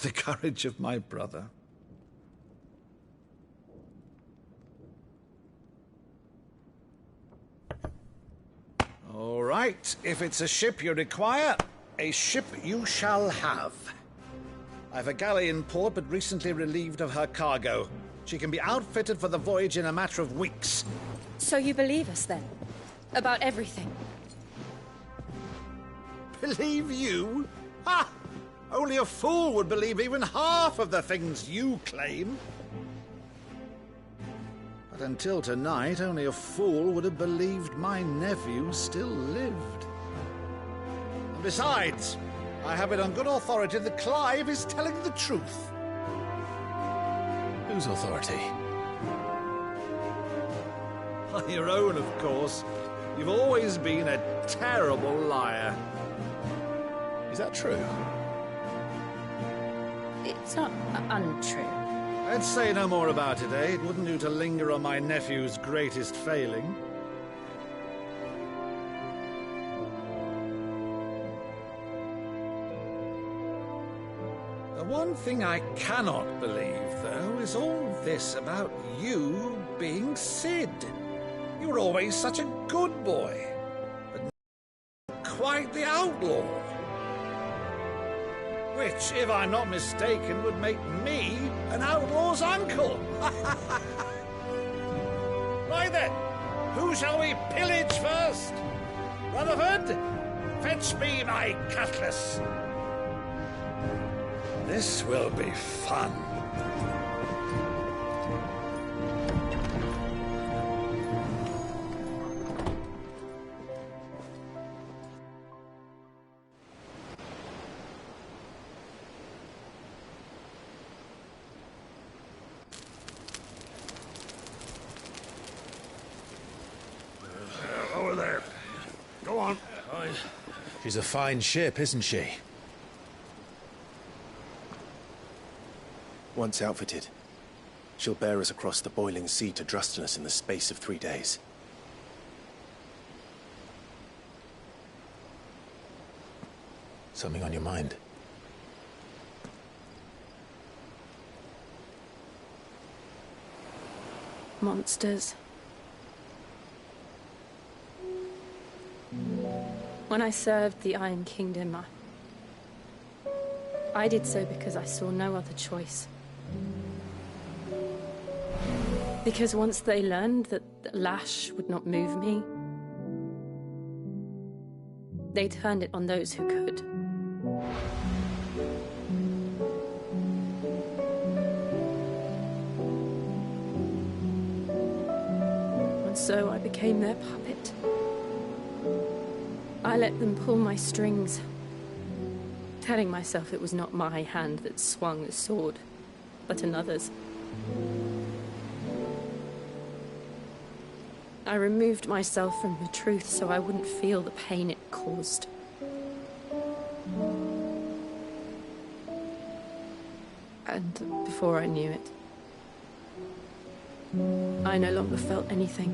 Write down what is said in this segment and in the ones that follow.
The courage of my brother. All right, if it's a ship you require, a ship you shall have. I've a galley in port, but recently relieved of her cargo. She can be outfitted for the voyage in a matter of weeks. So you believe us, then? About everything? Believe you? Ha! Only a fool would believe even half of the things you claim. But until tonight, only a fool would have believed my nephew still lived. And besides, I have it on good authority that Clive is telling the truth. Whose authority? Your own, of course. You've always been a terrible liar. Is that true? It's not untrue. Let's say no more about it, eh? It wouldn't do to linger on my nephew's greatest failing. The one thing I cannot believe, though, is all this about you being Sid. You were always such a good boy, but not quite the outlaw. Which, if I'm not mistaken, would make me an outlaw's uncle. Right then, who shall we pillage first? Rutherford, fetch me my cutlass. This will be fun. Over there. Go on. She's a fine ship, isn't she? Once outfitted, she'll bear us across the boiling sea to Drustinus in the space of 3 days. Something on your mind? Monsters. When I served the Iron Kingdom, I did so because I saw no other choice. Because once they learned that the lash would not move me, they turned it on those who could. And so I became their puppet. I let them pull my strings, telling myself it was not my hand that swung the sword, but another's. I removed myself from the truth so I wouldn't feel the pain it caused. And before I knew it, I no longer felt anything.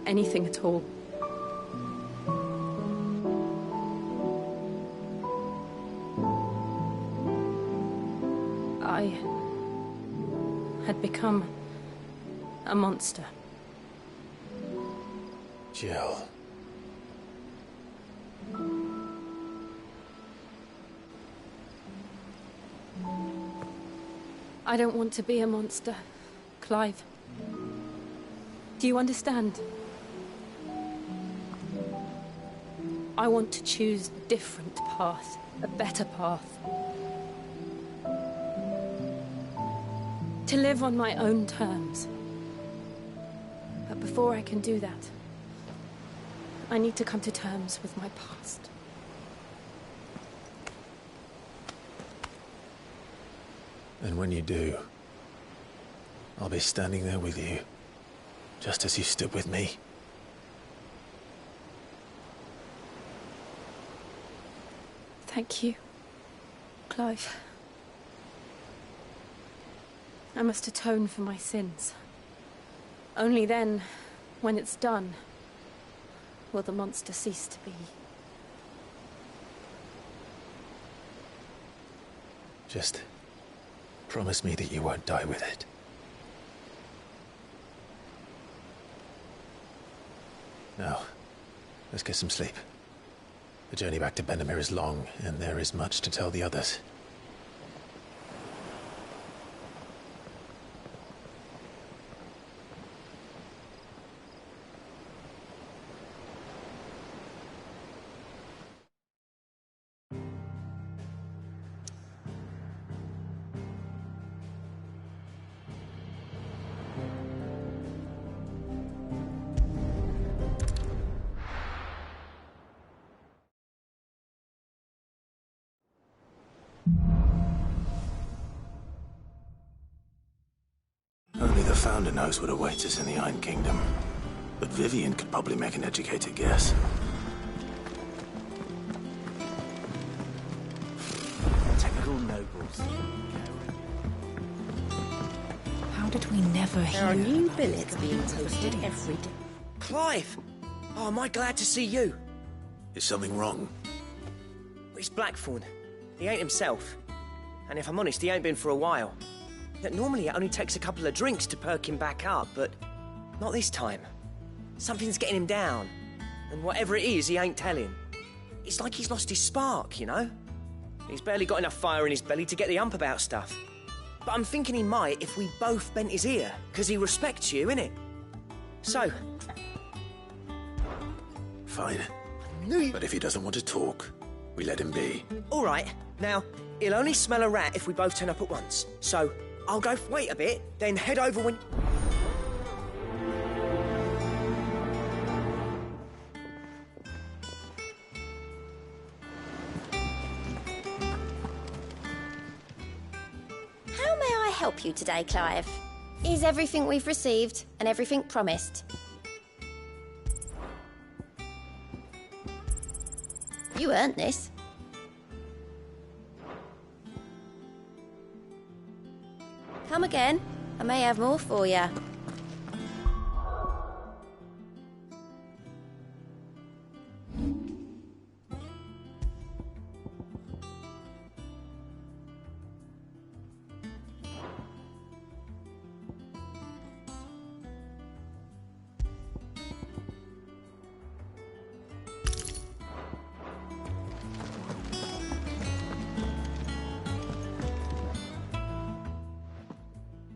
Anything at all. I had become a monster. Jill. I don't want to be a monster, Clive. Do you understand? I want to choose a different path, a better path. To live on my own terms. But before I can do that, I need to come to terms with my past. And when you do, I'll be standing there with you, just as you stood with me. Thank you, Clive. I must atone for my sins. Only then, when it's done, will the monster cease to be. Just promise me that you won't die with it. Now, let's get some sleep. The journey back to Benamir is long, and there is much to tell the others. Only the Founder knows what awaits us in the Iron Kingdom. But Vivian could probably make an educated guess. Typical nobles. How did we never hear? There are new billets being posted every day. Clive! Oh, am I glad to see you? Is something wrong? It's Blackthorn. He ain't himself. And if I'm honest, he ain't been for a while. Yet normally it only takes a couple of drinks to perk him back up, but not this time. Something's getting him down. And whatever it is, he ain't telling. It's like he's lost his spark, you know? He's barely got enough fire in his belly to get the ump about stuff. But I'm thinking he might if we both bent his ear, because he respects you, innit? So... Fine. knew you... But if he doesn't want to talk, we let him be. All right. Now, he'll only smell a rat if we both turn up at once. So, I'll go wait a bit, then head over when... How may I help you today, Clive? Is everything we've received and everything promised? You earned this. Come again. I may have more for you.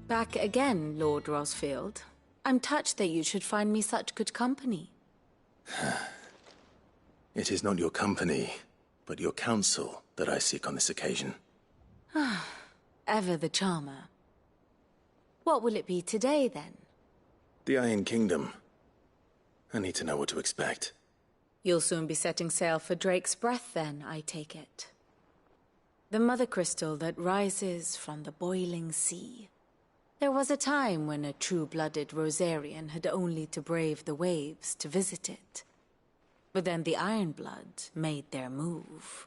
Back again, Lord Rosfield. I'm touched that you should find me such good company. It is not your company, but your counsel that I seek on this occasion. Ever the charmer. What will it be today, then? The Iron Kingdom. I need to know what to expect. You'll soon be setting sail for Drake's Breath, then, I take it. The mother crystal that rises from the boiling sea. There was a time when a true-blooded Rosarian had only to brave the waves to visit it. But then the Ironblood made their move.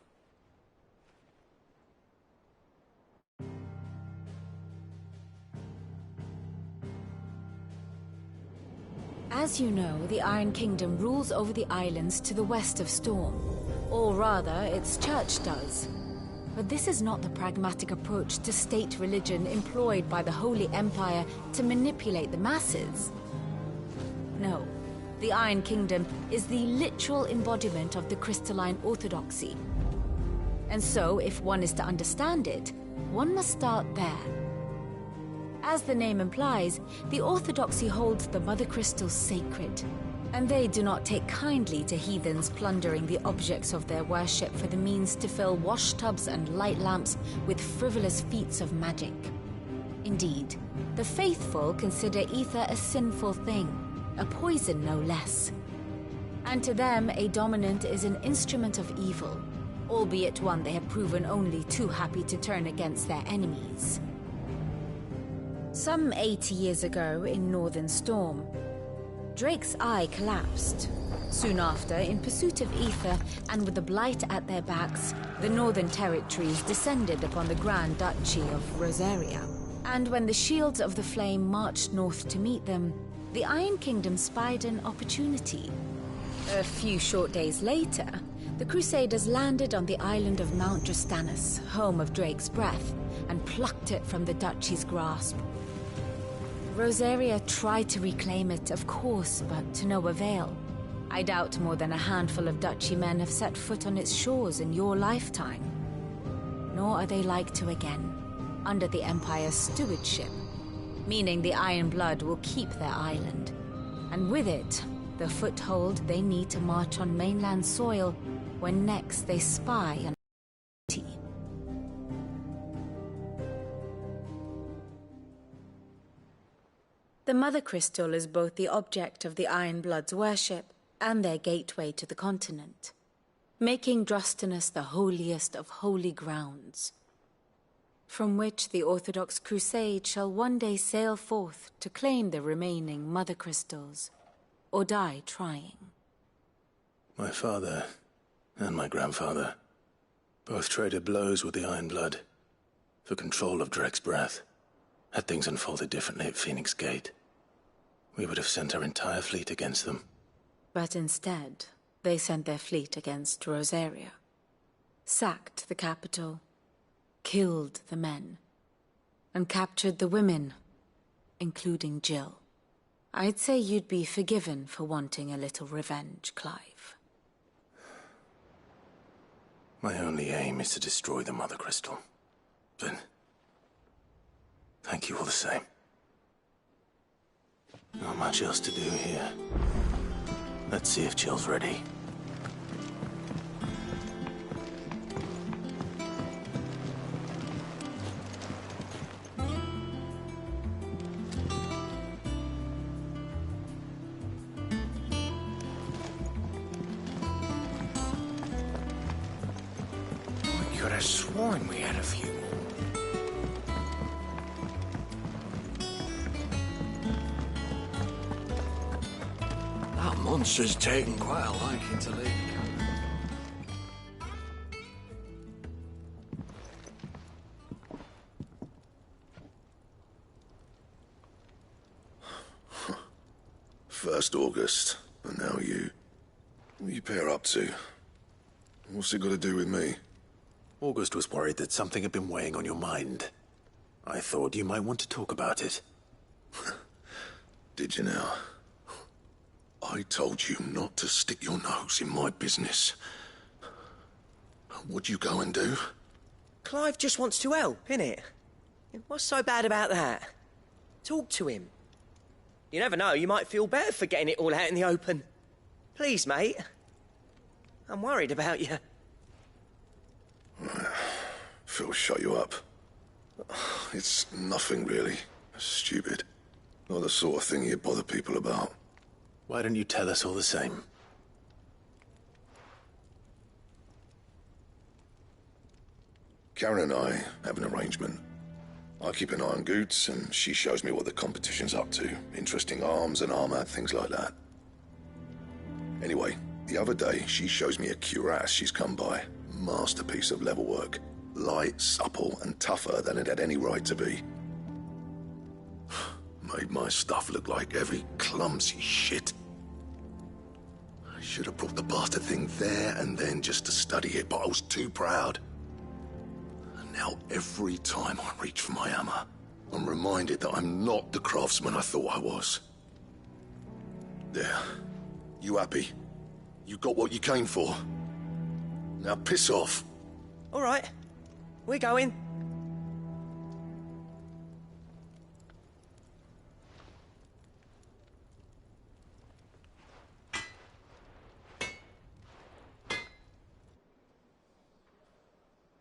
As you know, the Iron Kingdom rules over the islands to the west of Storm. Or rather, its church does. But this is not the pragmatic approach to state religion employed by the Holy Empire to manipulate the masses. No, the Iron Kingdom is the literal embodiment of the crystalline orthodoxy. And so, if one is to understand it, one must start there. As the name implies, the orthodoxy holds the Mother Crystals sacred, and they do not take kindly to heathens plundering the objects of their worship for the means to fill washtubs and light lamps with frivolous feats of magic. Indeed, the faithful consider ether a sinful thing, a poison no less. And to them, a dominant is an instrument of evil, albeit one they have proven only too happy to turn against their enemies. Some 80 years ago in Northern Storm, Drake's eye collapsed. Soon after, in pursuit of ether and with the Blight at their backs, the Northern Territories descended upon the Grand Duchy of Rosaria. And when the Shields of the Flame marched north to meet them, the Iron Kingdom spied an opportunity. A few short days later, The Crusaders landed on the island of Mount Drastanus, home of Drake's Breath, and plucked it from the Duchy's grasp. Rosaria tried to reclaim it, of course, but to no avail. I doubt more than a handful of Duchy men have set foot on its shores in your lifetime. Nor are they like to again, under the Empire's stewardship, meaning the Iron Blood will keep their island, and with it, the foothold they need to march on mainland soil when next they spy on the city. The Mother Crystal is both the object of the Iron Blood's worship and their gateway to the continent, making Drastanus the holiest of holy grounds, from which the Orthodox Crusade shall one day sail forth to claim the remaining Mother Crystals, or die trying. My father and my grandfather both traded blows with the Iron Blood for control of Drake's Breath. Had things unfolded differently at Phoenix Gate, we would have sent our entire fleet against them. But instead, they sent their fleet against Rosaria, sacked the capital, killed the men, and captured the women, including Jill. I'd say you'd be forgiven for wanting a little revenge, Clive. My only aim is to destroy the Mother Crystal. But thank you all the same. Not much else to do here. Let's see if Jill's ready. I could have sworn we had a few more. That monster's taken quite a liking to Lady Karen. First August, and now you. What are you pair up to? What's it got to do with me? August was worried that something had been weighing on your mind. I thought you might want to talk about it. Did you now? I told you not to stick your nose in my business. What'd you go and do? Clive just wants to help, innit? What's so bad about that? Talk to him. You never know, you might feel better for getting it all out in the open. Please, mate. I'm worried about you. Phil shut you up. It's nothing really. Stupid. Not the sort of thing you bother people about. Why don't you tell us all the same? Karen and I have an arrangement. I keep an eye on Goots, and she shows me what the competition's up to. Interesting arms and armor, things like that. Anyway, the other day, she shows me a cuirass she's come by. Masterpiece of level work. Light, supple, and tougher than it had any right to be. Made my stuff look like heavy, clumsy shit. I should have brought the bastard thing there and then just to study it, but I was too proud. And now every time I reach for my hammer, I'm reminded that I'm not the craftsman I thought I was. There. You happy? You got what you came for. Now piss off. All right. We're going.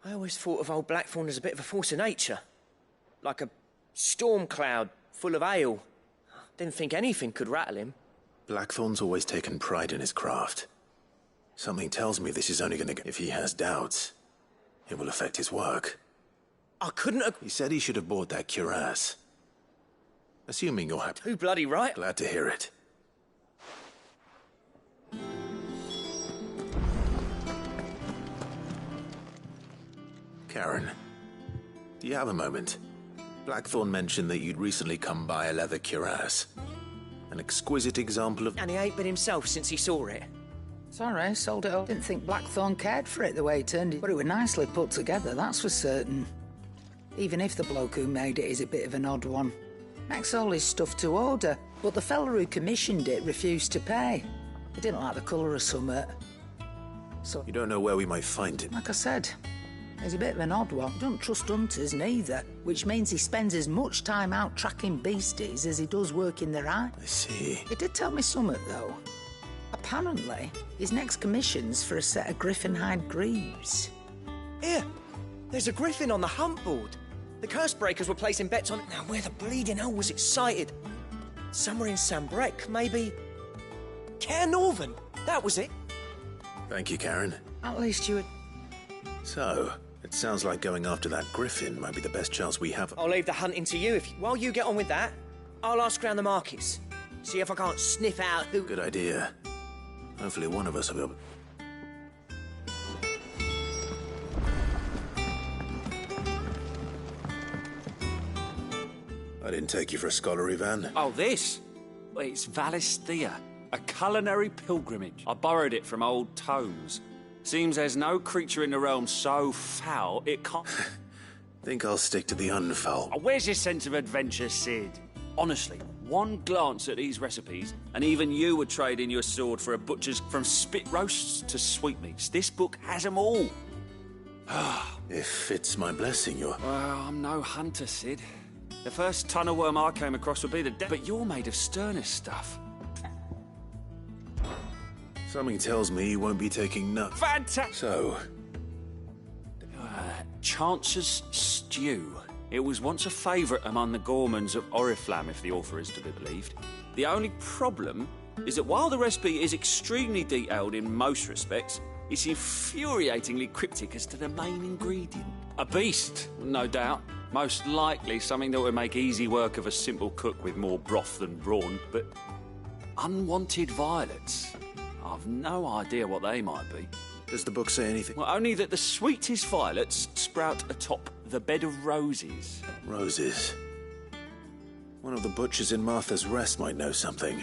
I always thought of old Blackthorn as a bit of a force of nature. Like a storm cloud full of hail. Didn't think anything could rattle him. Blackthorn's always taken pride in his craft. Something tells me this is only gonna go. If he has doubts, it will affect his work. I couldn't have... He said he should have bought that cuirass. Assuming you're happy. Too bloody right. Glad to hear it. Karen, do you have a moment? Blackthorn mentioned that you'd recently come by a leather cuirass. An exquisite example of... And he ain't been himself since he saw it. Sorry, sold it all. Didn't think Blackthorn cared for it the way it turned it, but it was nicely put together, that's for certain. Even if the bloke who made it is a bit of an odd one. Makes all his stuff to order, but the fella who commissioned it refused to pay. He didn't like the colour of summit. So, You don't know where we might find him? like I said, he's a bit of an odd one. He don't trust hunters neither, which means he spends as much time out tracking beasties as he does working their eye. I see. He did tell me something, though. Apparently, his next commission's for a set of griffin hide greaves. Here, there's a griffin on the hunt board. The curse breakers were placing bets on it. Now, where the bleeding hell was it sighted? Somewhere in Sambrec, maybe. Care Northern, that was it. Thank you, Karen. At least you would... So, it sounds like going after that griffin might be the best chance we have. I'll leave the hunting to you. While you get on with that, I'll ask around the markets. See if I can't sniff out who... Good idea. Hopefully one of us will be able... I didn't take you for a scholar, Ivan. Oh, this? Well, it's Valisthea, a culinary pilgrimage. I borrowed it from old tomes. Seems there's no creature in the realm so foul it can't... Think I'll stick to the unfoul. Oh, where's your sense of adventure, Sid? Honestly, one glance at these recipes, and even you would trade in your sword for a butcher's. From spit roasts to sweetmeats. This book has them all. If it's my blessing, you're... Well, I'm no hunter, Sid. The first tunnel worm I came across would be the but you're made of sterner stuff. Something tells me you won't be taking nuts. Fantastic! So... Chance's Stew. It was once a favourite among the gourmands of Oriflamme, if the author is to be believed. The only problem is that while the recipe is extremely detailed in most respects, it's infuriatingly cryptic as to the main ingredient. A beast, no doubt. Most likely something that would make easy work of a simple cook with more broth than brawn, but unwanted violets. I've no idea what they might be. Does the book say anything? Well, only that the sweetest violets sprout atop the bed of roses. Roses. One of the butchers in Martha's Rest might know something.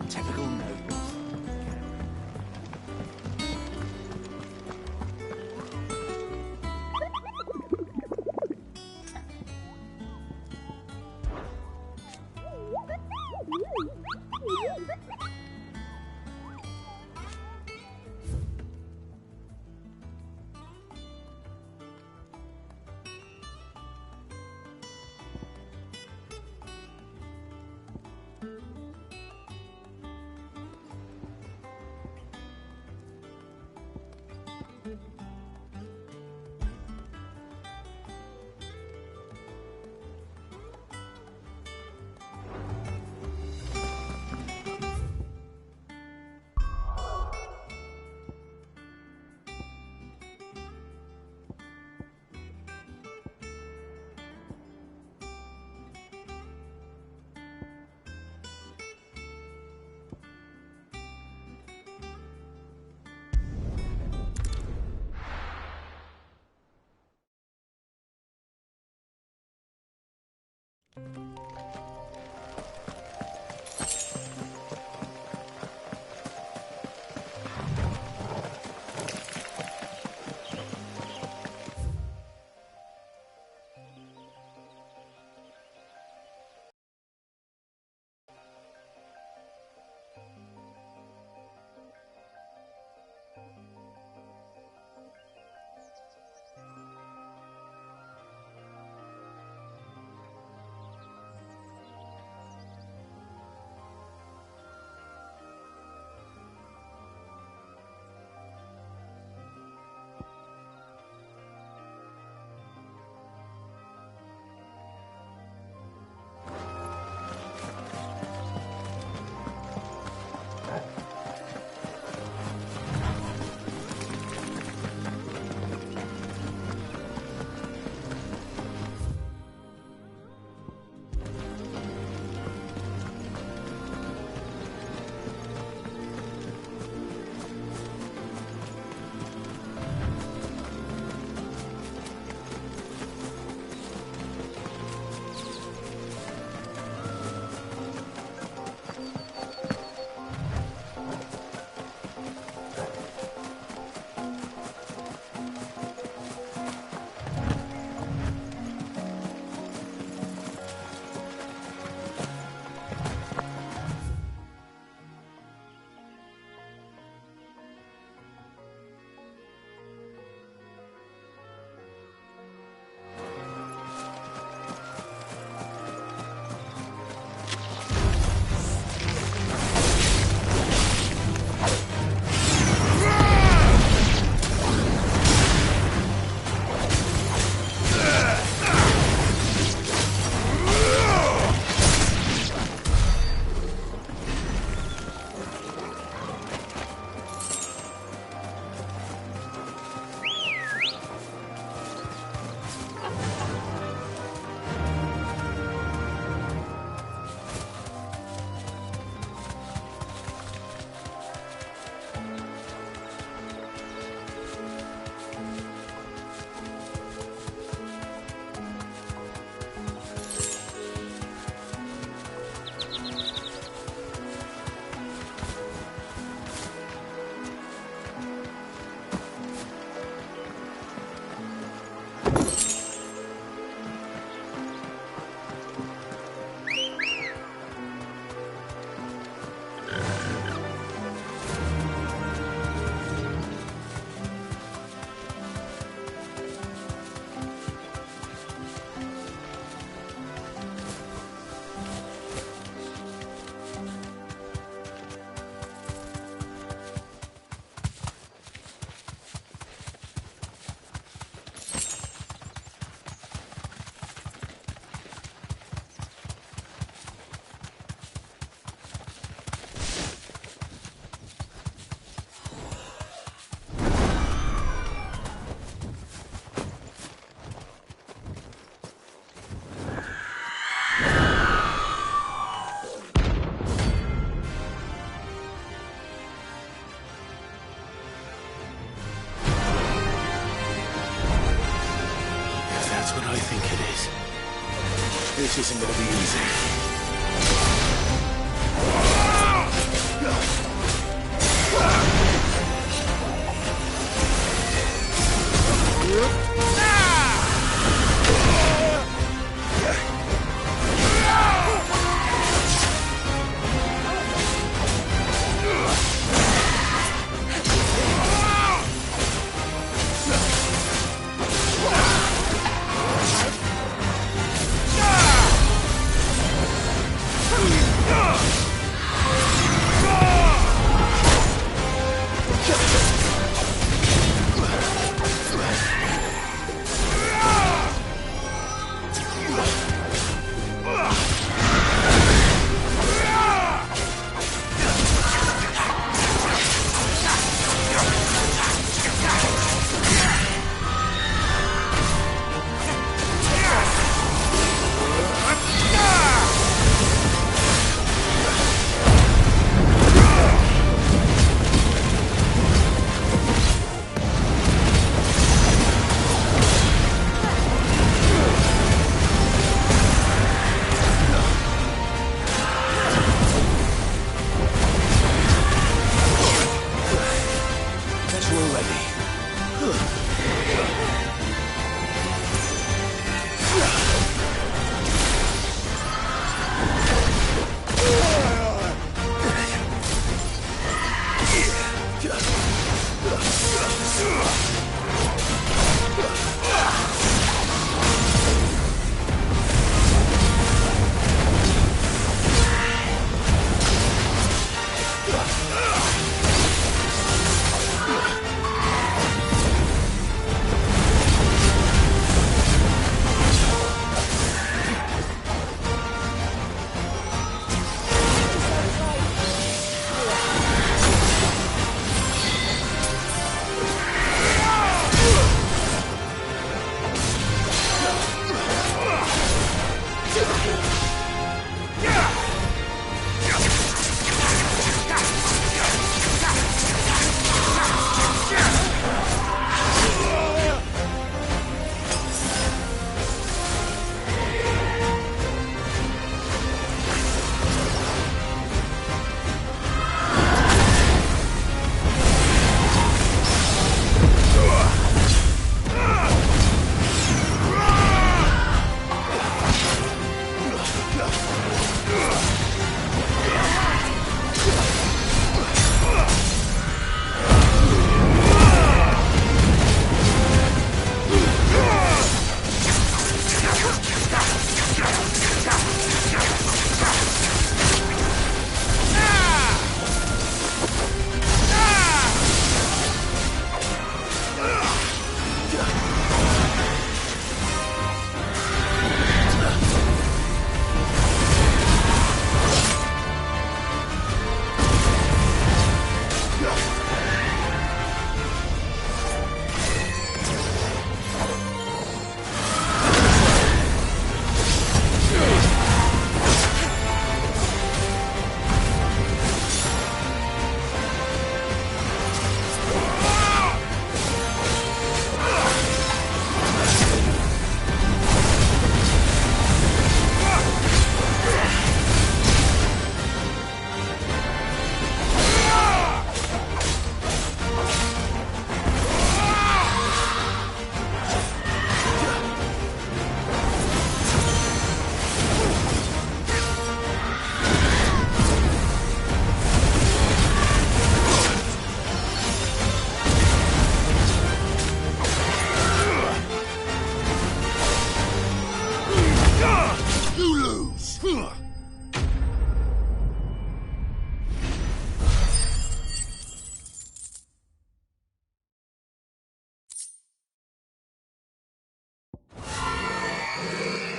Typical nobles. This isn't gonna be easy.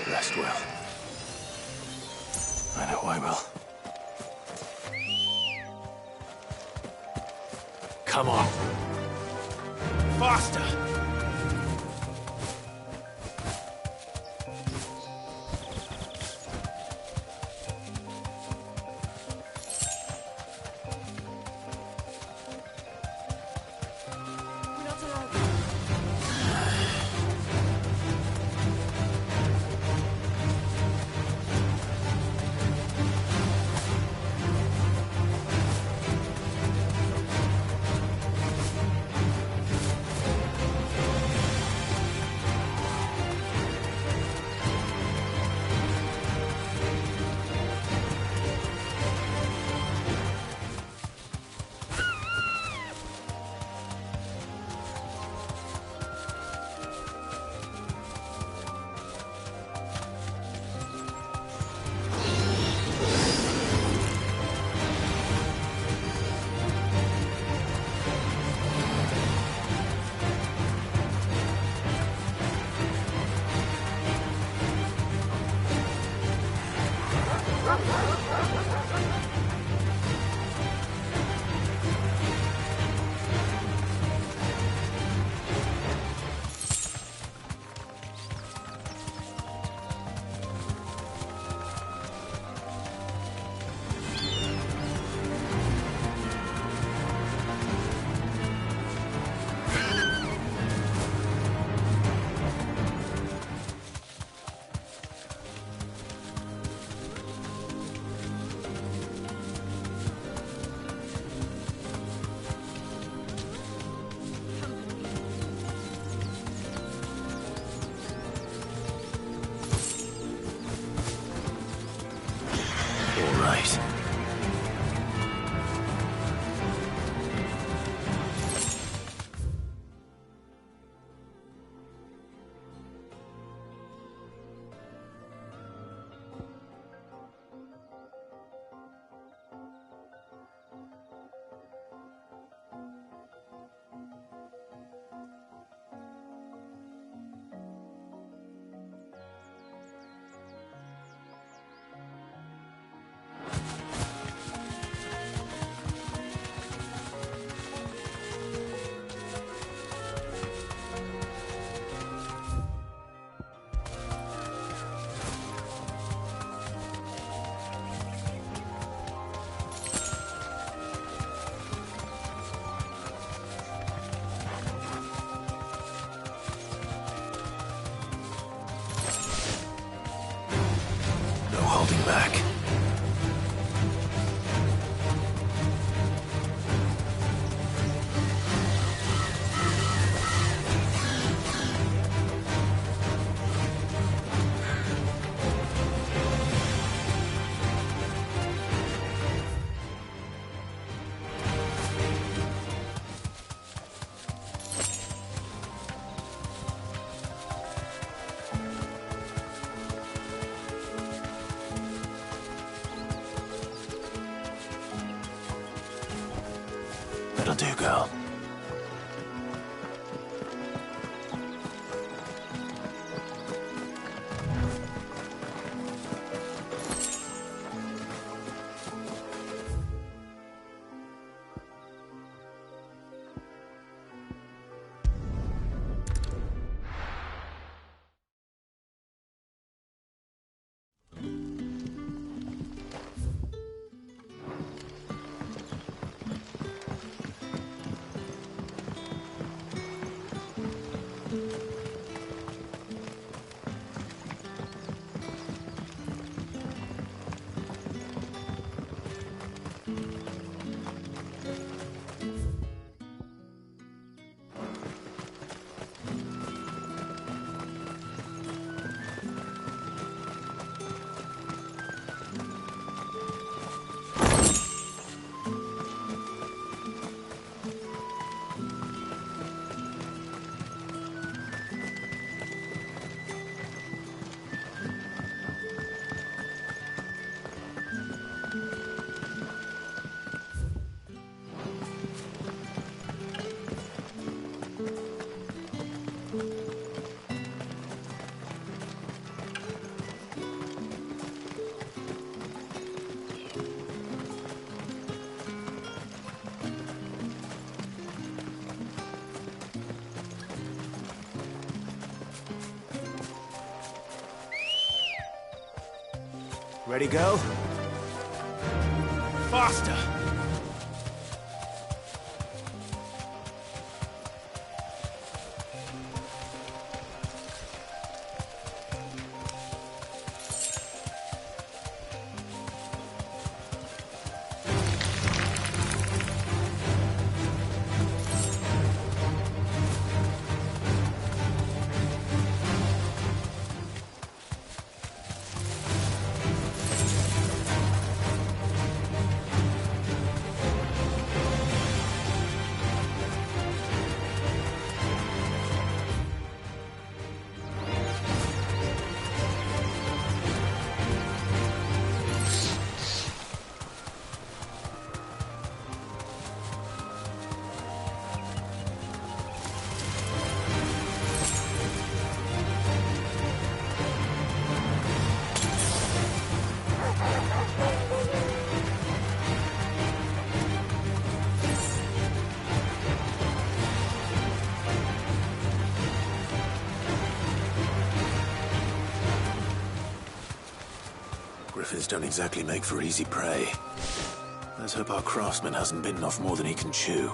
Rest well. I know I will. Come on. Faster! Holding back. That'll do, girl. Ready, go? Faster! methods don't exactly make for easy prey. Let's hope our craftsman hasn't bitten off more than he can chew.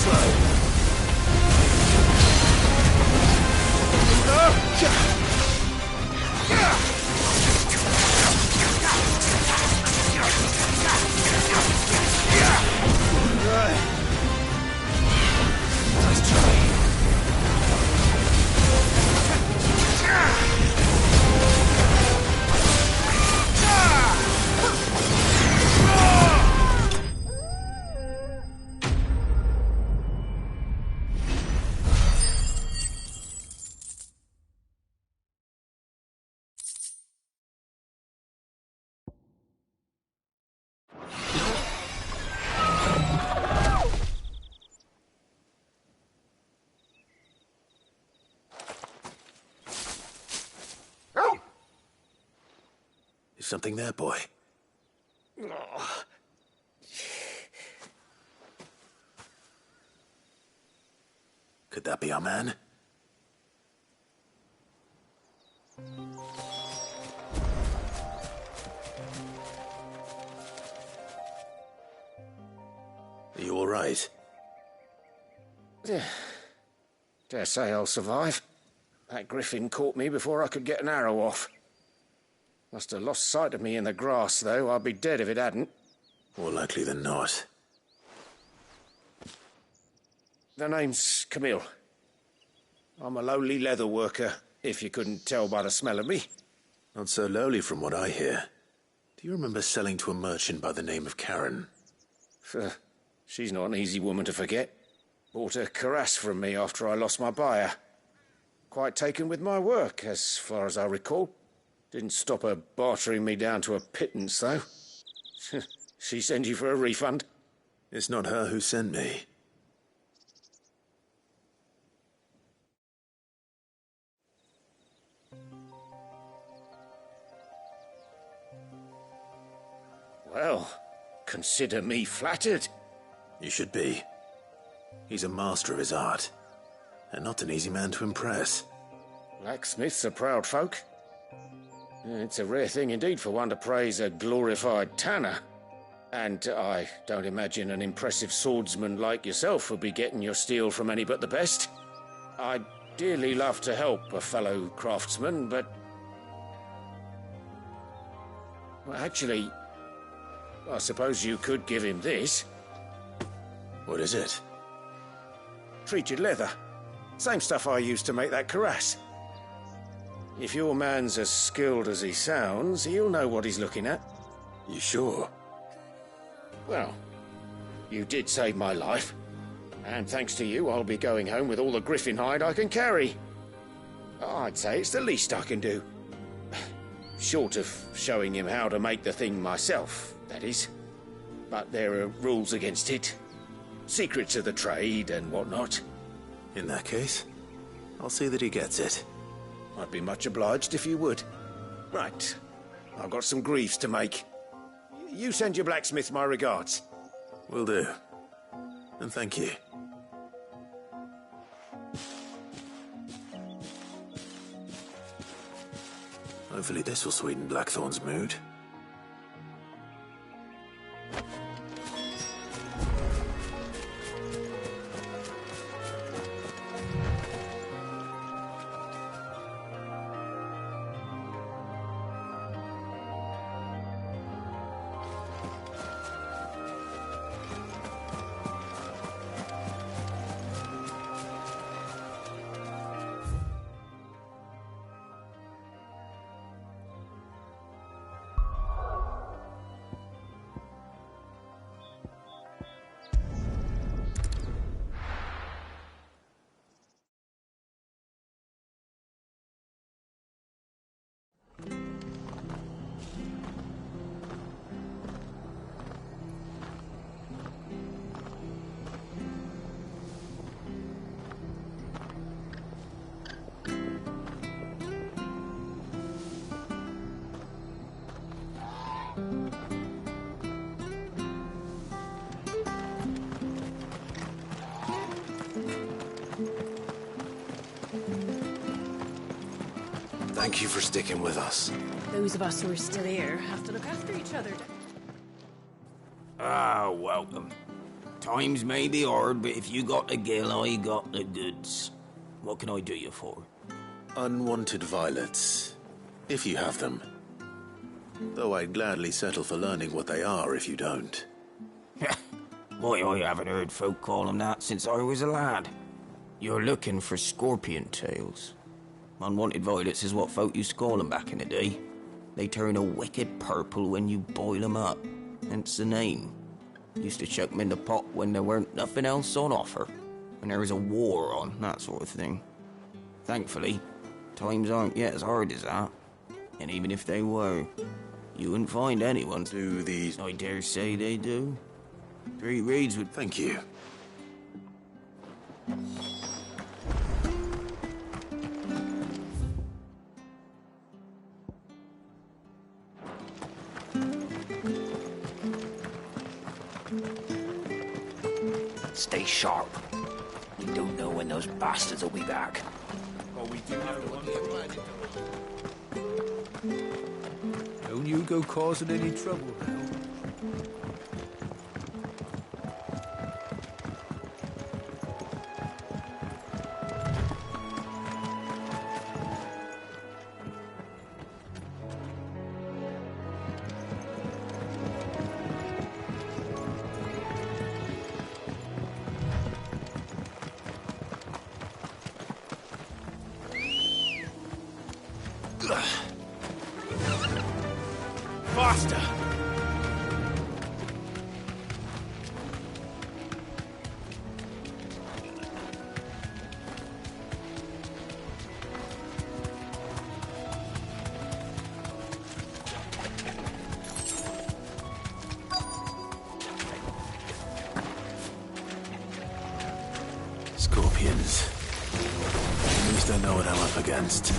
slow. Nice try. Is something there, boy? Could that be our man? Are you all right? Dare say I'll survive. That griffin caught me before I could get an arrow off. Must have lost sight of me in the grass, though. I'd be dead if it hadn't. More likely than not. The name's Camille. I'm a lowly leather worker, if you couldn't tell by the smell of me. Not so lowly from what I hear. Do you remember selling to a merchant by the name of Karen? She's not an easy woman to forget. Bought a cuirass from me after I lost my buyer. Quite taken with my work, as far as I recall. Didn't stop her bartering me down to a pittance, though. She sent you for a refund? It's not her who sent me. Well, consider me flattered. You should be. He's a master of his art, and not an easy man to impress. Blacksmiths are proud folk. It's a rare thing indeed for one to praise a glorified tanner. And I don't imagine an impressive swordsman like yourself would be getting your steel from any but the best. I'd dearly love to help a fellow craftsman, but... Well, actually, I suppose you could give him this. What is it? Treated leather. Same stuff I used to make that cuirass. If your man's as skilled as he sounds, he'll know what he's looking at. You sure? Well, you did save my life. And thanks to you, I'll be going home with all the griffin hide I can carry. I'd say it's the least I can do. Short of showing him how to make the thing myself, that is. But there are rules against it. Secrets of the trade and whatnot. In that case, I'll see that he gets it. I'd be much obliged if you would. Right. I've got some greaves to make. You send your blacksmith my regards. Will do. And thank you. Hopefully this will sweeten Blackthorn's mood. Thank you for sticking with us. Those of us who are still here have to look after each other. Ah, welcome. Times may be hard, but if you got the gill, I got the goods. What can I do you for? Unwanted violets, if you have them. Though I'd gladly settle for learning what they are if you don't. Why, I haven't heard folk call them that since I was a lad. You're looking for scorpion tails. Unwanted violets is what folk used to call them back in the day. They turn a wicked purple when you boil them up, hence the name. Used to chuck them in the pot when there weren't nothing else on offer, when there was a war on, that sort of thing. Thankfully, times aren't yet as hard as that. And even if they were, you wouldn't find anyone. Do these... I dare say they do. 3 reeds would... Thank you. Stay sharp. You don't know when those bastards will be back. Well, we do have to Don't you go causing any trouble now. Faster! Scorpions. At least I know what I'm up against.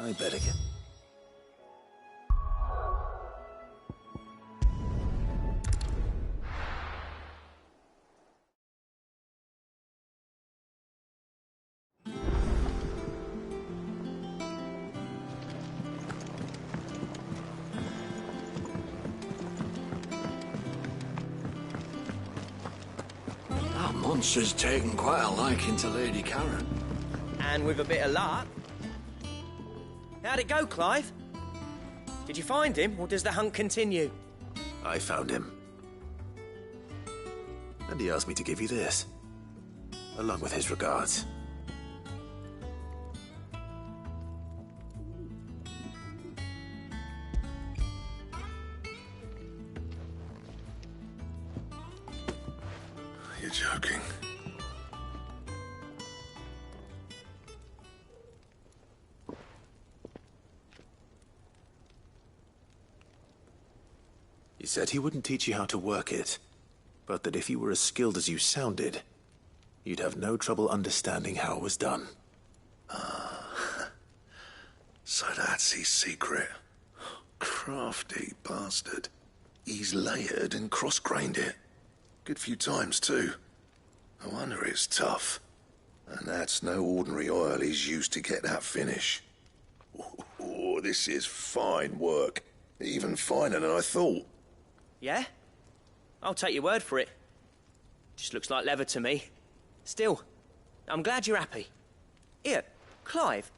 I better get... That monster's taken quite a liking to Lady Karen. And with a bit of luck. How'd it go, Clive? Did you find him, or does the hunt continue? I found him. And he asked me to give you this, along with his regards. You're joking. He said he wouldn't teach you how to work it, but that if you were as skilled as you sounded, you'd have no trouble understanding how it was done. So that's his secret. Crafty bastard. He's layered and cross-grained it. Good few times, too. No wonder it's tough. And that's no ordinary oil he's used to get that finish. Oh, this is fine work. Even finer than I thought. Yeah? I'll take your word for it. Just looks like leather to me. Still, I'm glad you're happy. Here, Clive.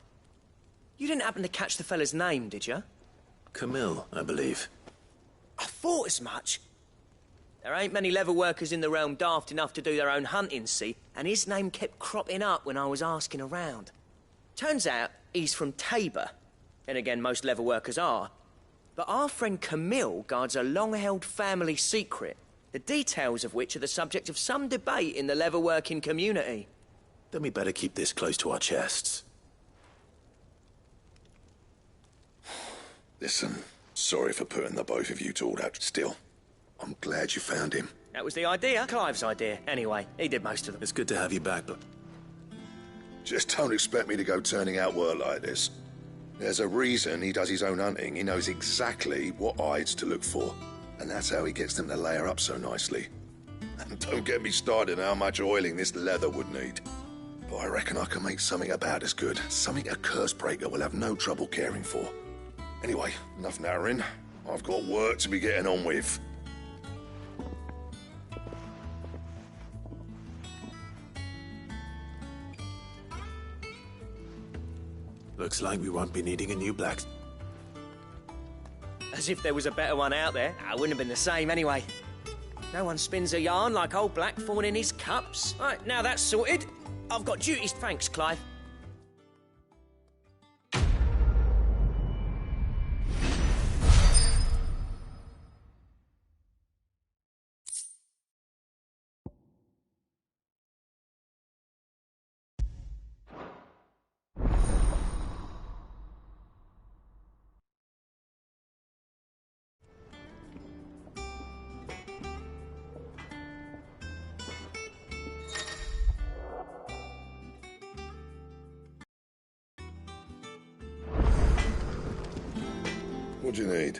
You didn't happen to catch the fella's name, did you? Camille, I believe. I thought as much. There ain't many leather workers in the realm daft enough to do their own hunting, see, and his name kept cropping up when I was asking around. Turns out he's from Tabor. And again, most leather workers are. But our friend Camille guards a long-held family secret, the details of which are the subject of some debate in the leather-working community. Then we better keep this close to our chests. Listen, sorry for putting the both of you to all that. Still, I'm glad you found him. That was the idea. Clive's idea. Anyway, he did most of them. It's good to have you back, but... Just don't expect me to go turning out work like this. There's a reason he does his own hunting. He knows exactly what hides to look for. And that's how he gets them to layer up so nicely. And don't get me started on how much oiling this leather would need. But I reckon I can make something about as good. Something a curse breaker will have no trouble caring for. Anyway, enough narrowing. I've got work to be getting on with. Looks like we won't be needing a new black... As if there was a better one out there. I wouldn't have been the same anyway. No one spins a yarn like old Blackthorn in his cups. Right, now that's sorted. I've got duties. Thanks, Clive. What do you need?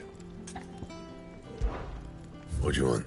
What do you want?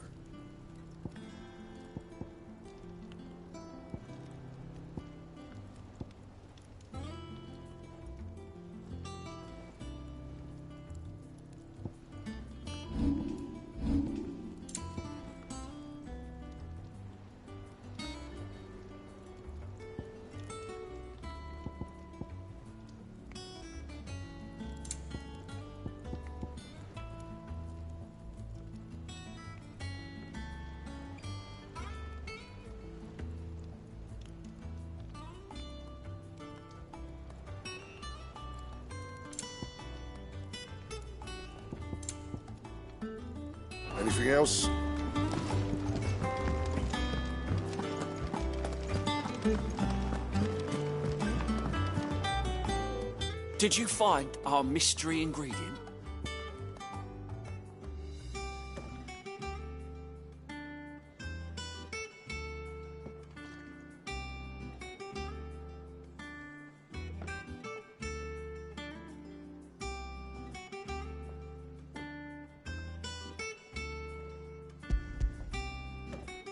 Anything else? Did you find our mystery ingredient?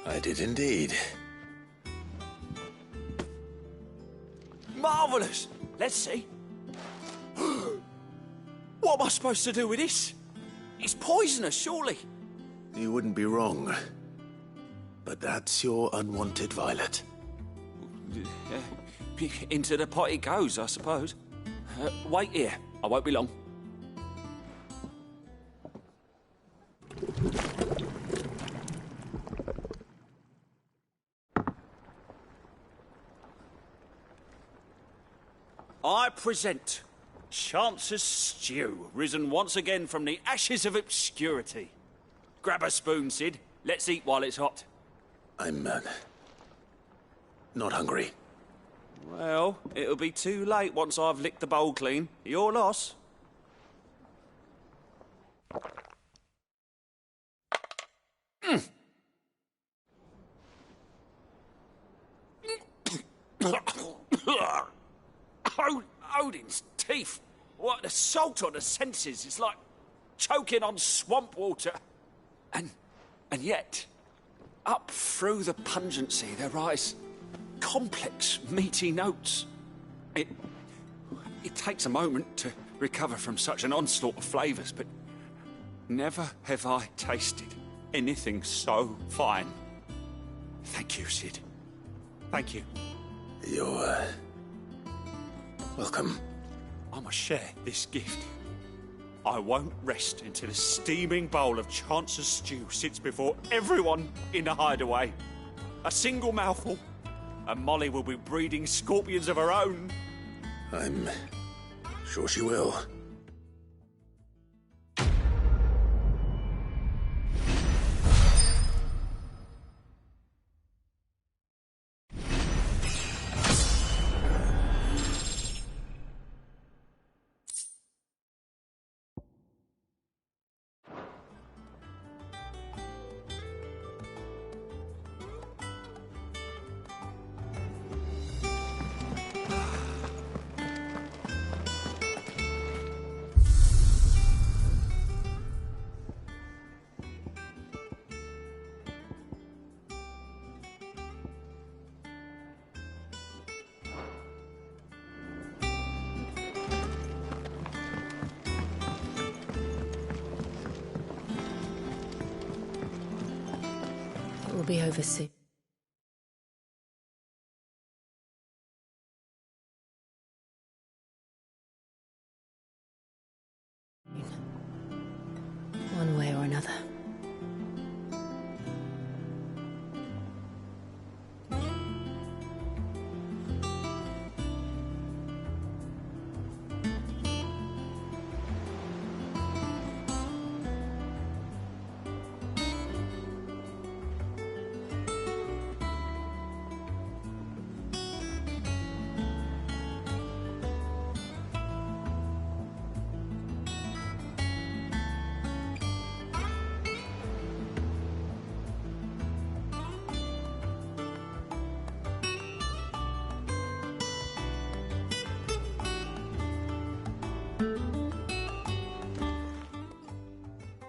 I did indeed. Marvellous! Let's see. What am I supposed to do with this? It's poisonous, surely. You wouldn't be wrong. But that's your unwanted violet. Into the pot it goes, I suppose. Wait here. I won't be long. I present Chance's Stew, risen once again from the ashes of obscurity. Grab a spoon, Sid. Let's eat while it's hot. I'm, not hungry. Well, it'll be too late once I've licked the bowl clean. Your loss. Odin's teeth. What, the salt on the senses. It's like choking on swamp water. And yet, up through the pungency, there rise complex, meaty notes. It takes a moment to recover from such an onslaught of flavours, but never have I tasted anything so fine. Thank you, Sid. Thank you. You're, welcome. I must share this gift. I won't rest until a steaming bowl of Chance's stew sits before everyone in the hideaway. A single mouthful, and Molly will be breeding scorpions of her own. I'm sure she will. It will be over soon. One way or another.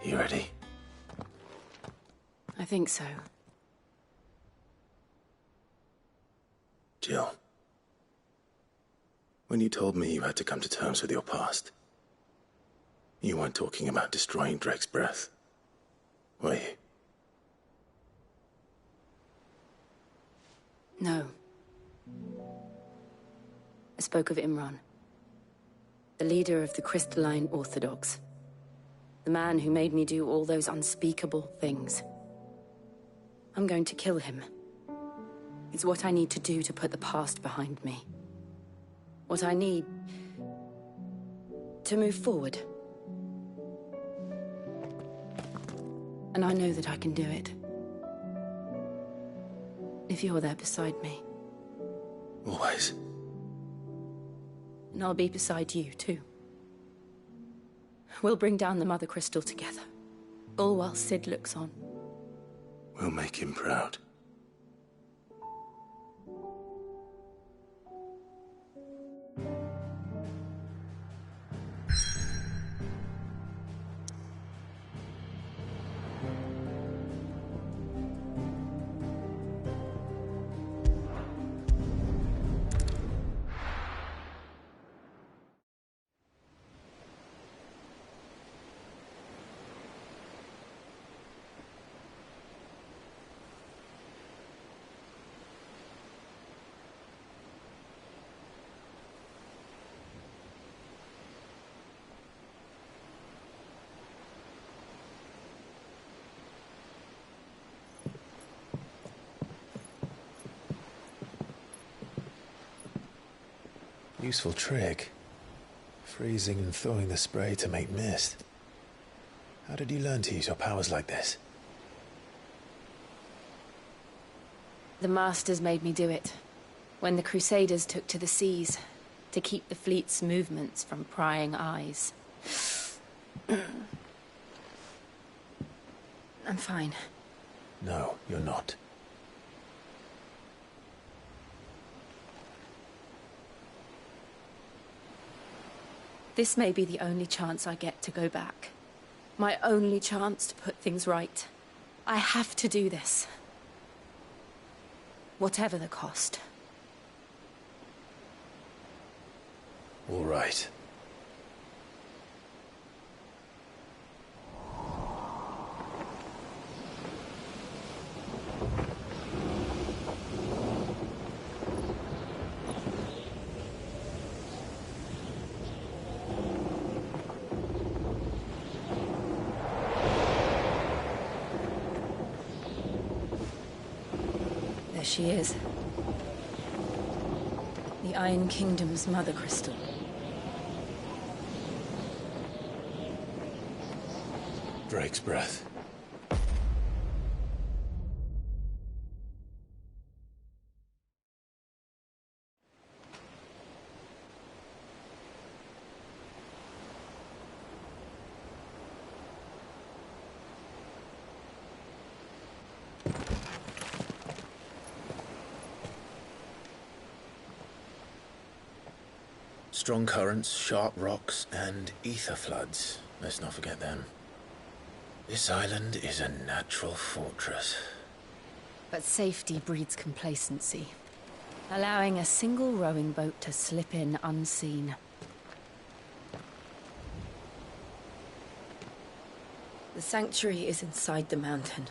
You ready? I think so. Jill, when you told me you had to come to terms with your past, you weren't talking about destroying Drake's breath, were you? No. I spoke of Imran, the leader of the Crystalline Orthodox. The man who made me do all those unspeakable things. I'm going to kill him. It's what I need to do to put the past behind me. What I need to move forward. And I know that I can do it. If you're there beside me. Always. And I'll be beside you, too. We'll bring down the Mother Crystal together. All while Sid looks on. We'll make him proud. Useful trick. Freezing and thawing the spray to make mist. How did you learn to use your powers like this? The Masters made me do it. When the Crusaders took to the seas, to keep the fleet's movements from prying eyes. I'm fine. No, you're not. This may be the only chance I get to go back. My only chance to put things right. I have to do this. Whatever the cost. All right. There she is. The Iron Kingdom's mother crystal. Drake's breath. Strong currents, sharp rocks, and ether floods. Let's not forget them. This island is a natural fortress. But safety breeds complacency, allowing a single rowing boat to slip in unseen. The sanctuary is inside the mountain.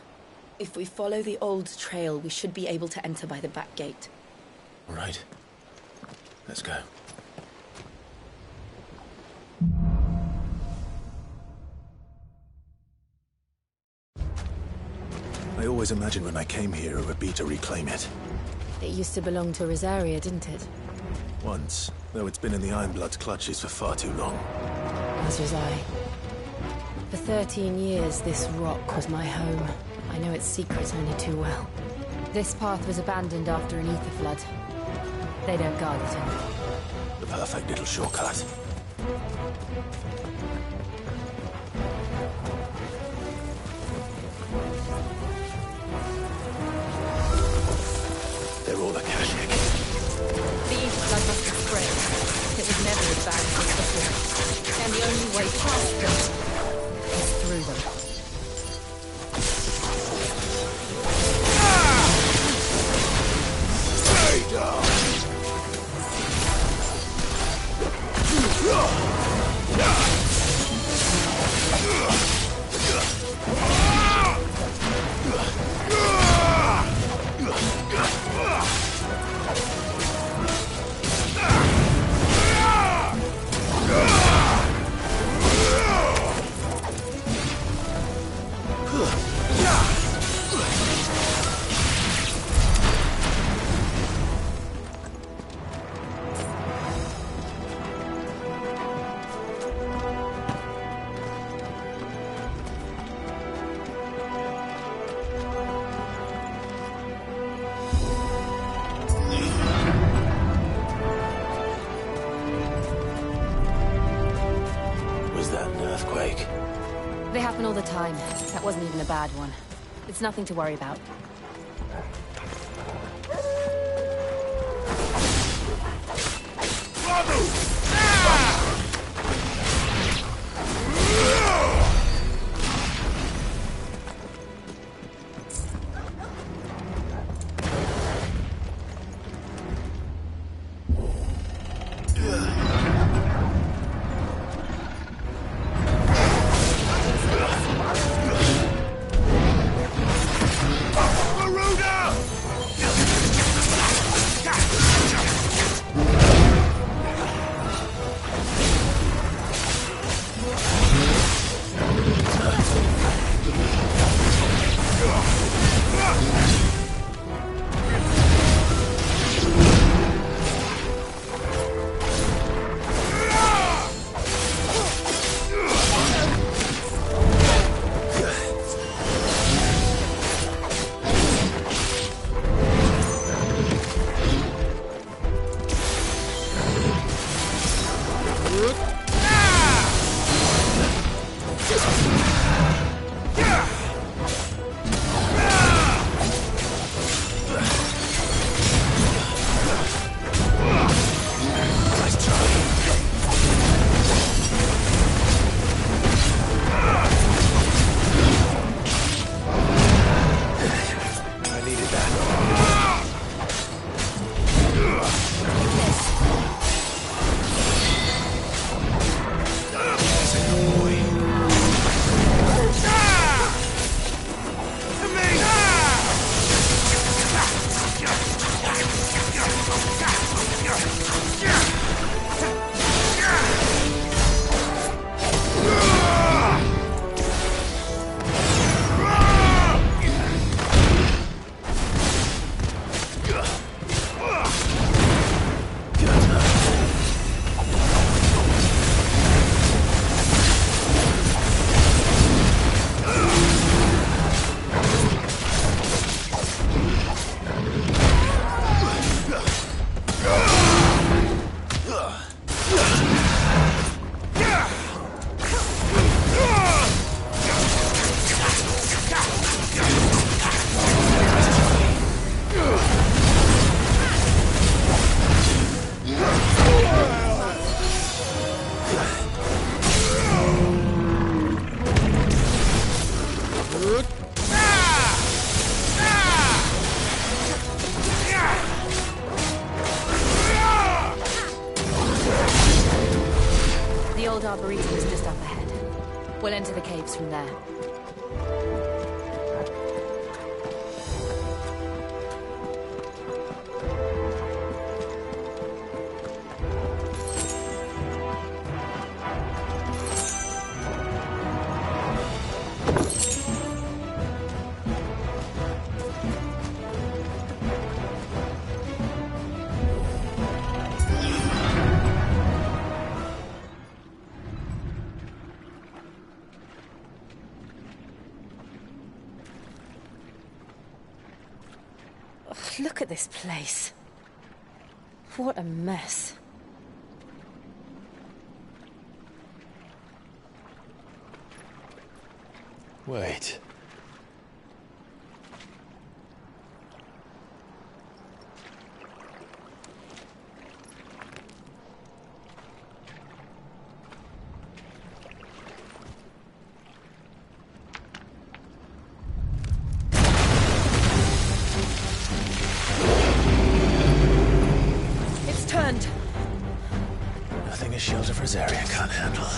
If we follow the old trail, we should be able to enter by the back gate. All right. Let's go. I always imagined when I came here it would be to reclaim it. It used to belong to Rosaria, didn't it? Once, though it's been in the Ironblood's clutches for far too long. As was I. For 13 years, this rock was my home. I know its secrets only too well. This path was abandoned after an ether flood. They don't guard it anymore. The perfect little shortcut. They're all the Kashik. The ether flood must have spread. It was never as bad as it before. And the only way past them is through them. Stay down! They happen all the time. That wasn't even a bad one. It's nothing to worry about. We'll enter the caves from there. Look at this place. What a mess. Wait. Nothing a shield of Rosaria can't handle.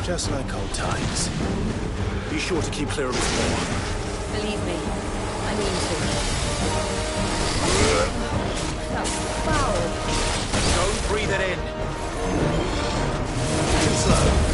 Just like old times. Be sure to keep clear of its more. Believe me, I mean to. That's foul. Don't breathe it in. Too slow.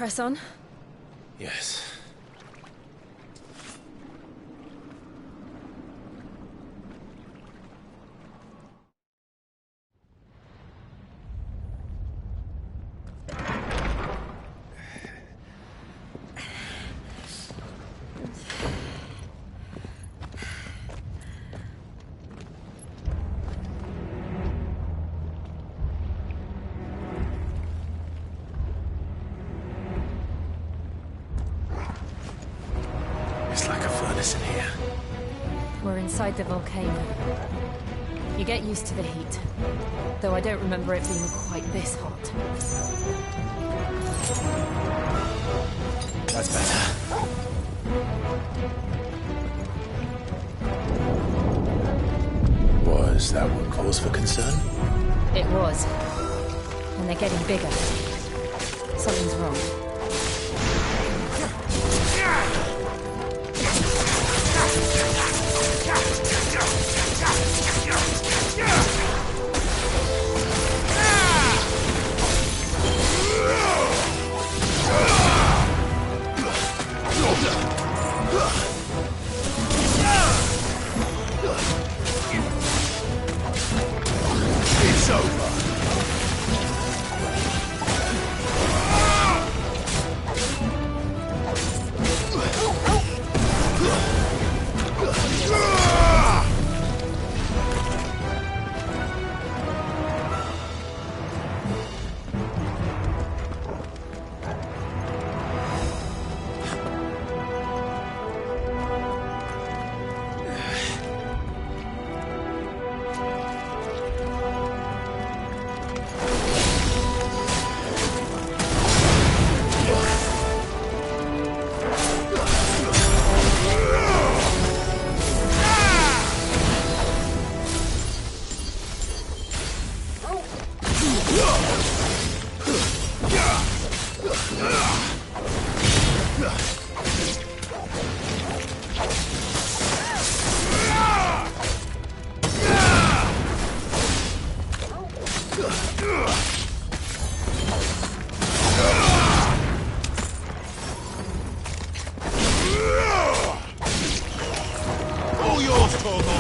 Press on. Yes. It's like a furnace in here. We're inside the volcano. You get used to the heat, though I don't remember it being quite this hot. That's better. Was that one cause for concern? It was. And they're getting bigger. Something's wrong. It's over. All yours, Torgal.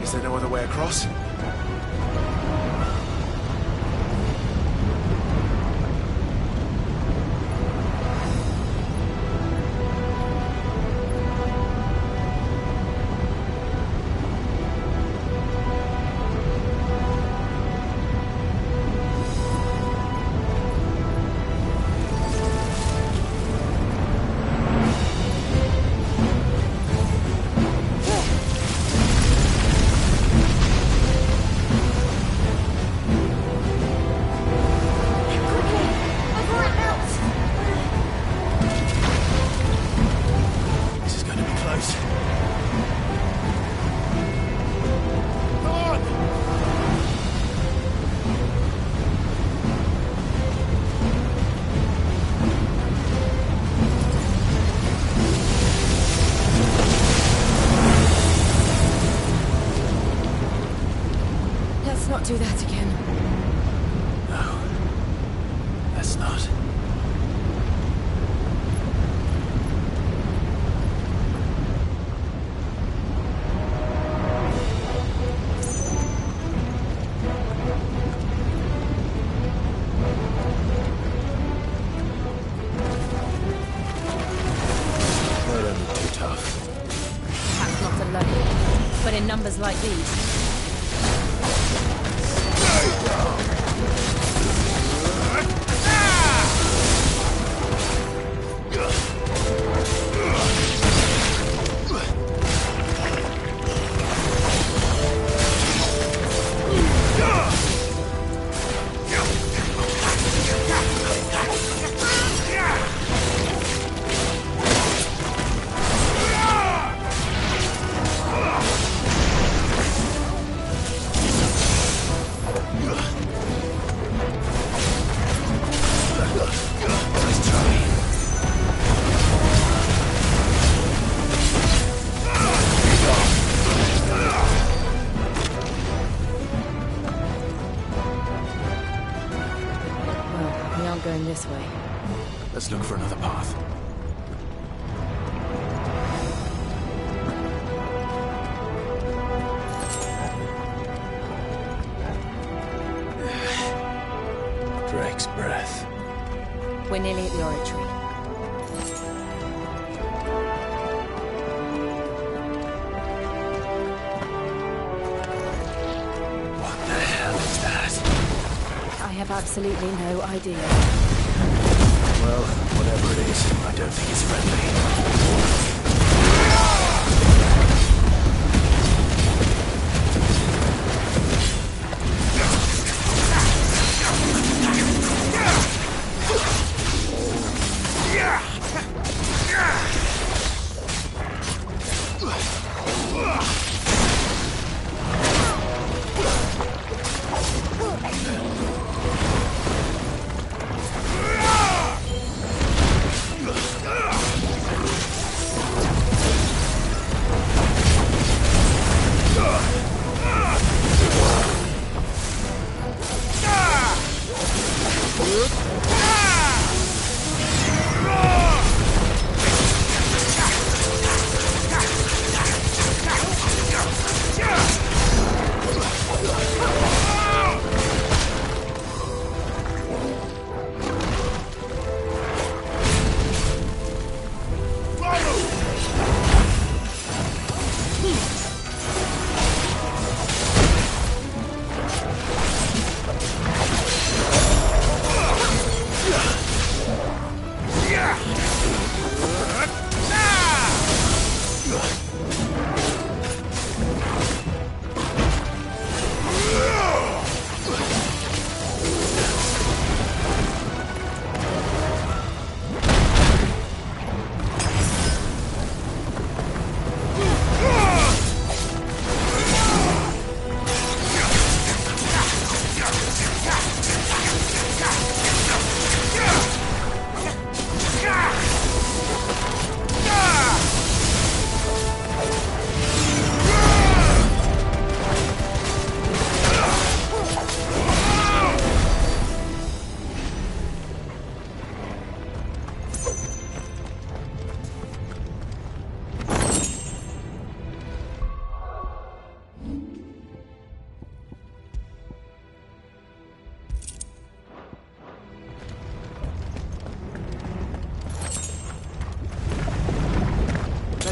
Is there no other way across? Let's not do that again. No. Let's not. They're only too tough. Perhaps not alone, but in numbers like these. Going this way. Let's look for another path. Drake's breath. We're nearly at the oratory. What the hell is that? I have absolutely no idea. Well, whatever it is, I don't think it's friendly.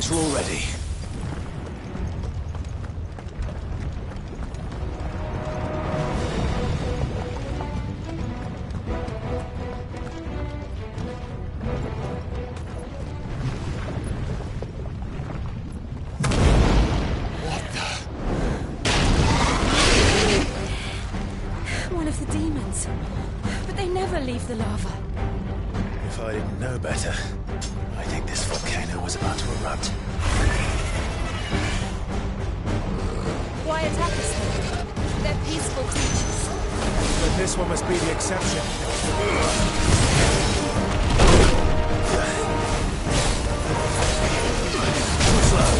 closer already. One of the demons. But they never leave the lava. If I didn't know better, I think this volcano was about to erupt. Why attack us then? They're peaceful creatures. But this one must be the exception. Too slow.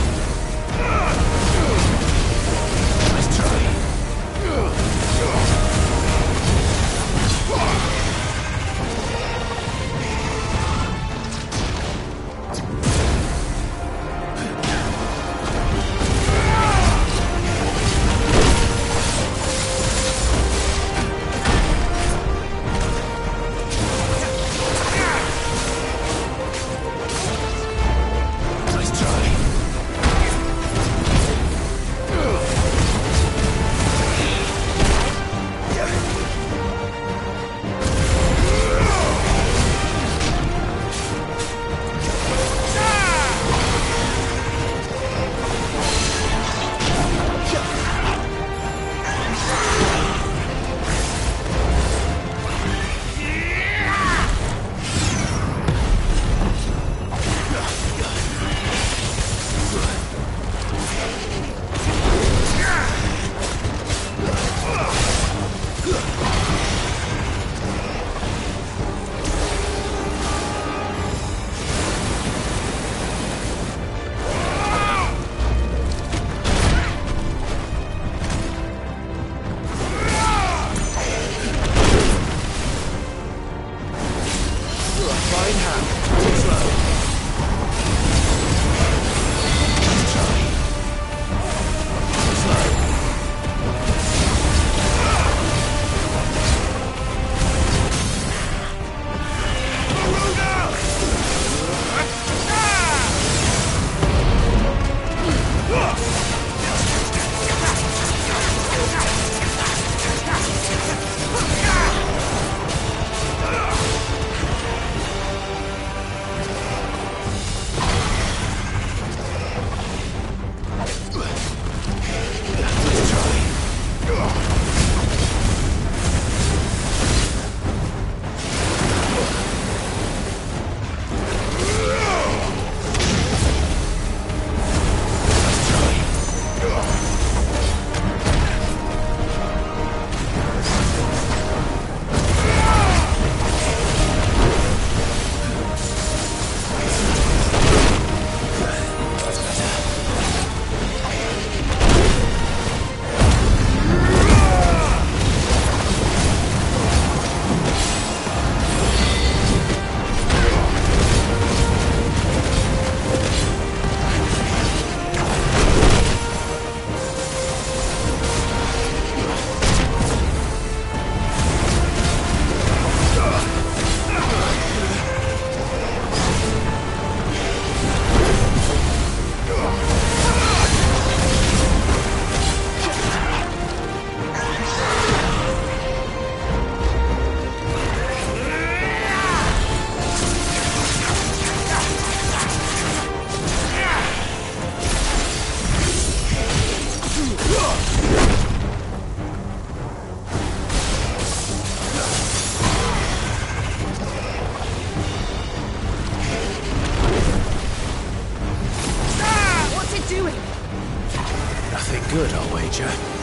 Nice try. good, I'll wager.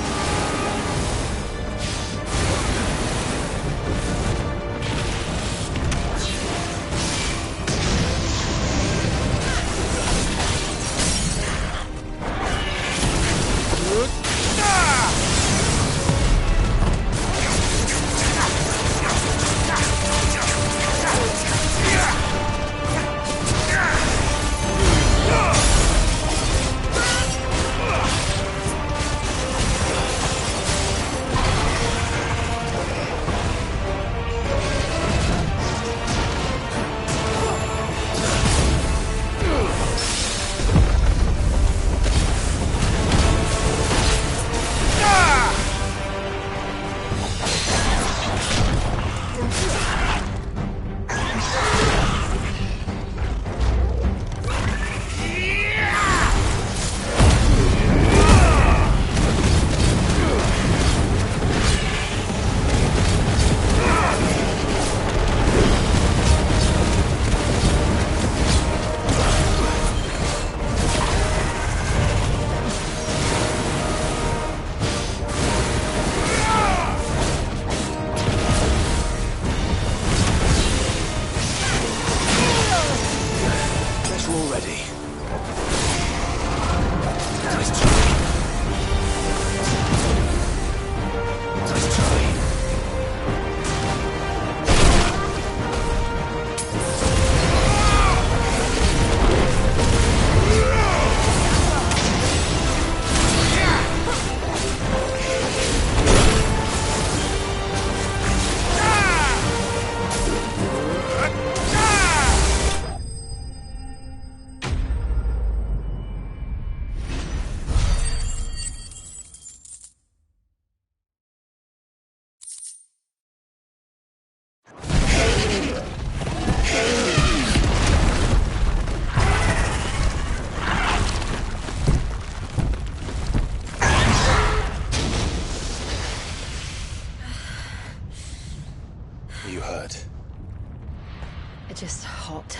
just hot.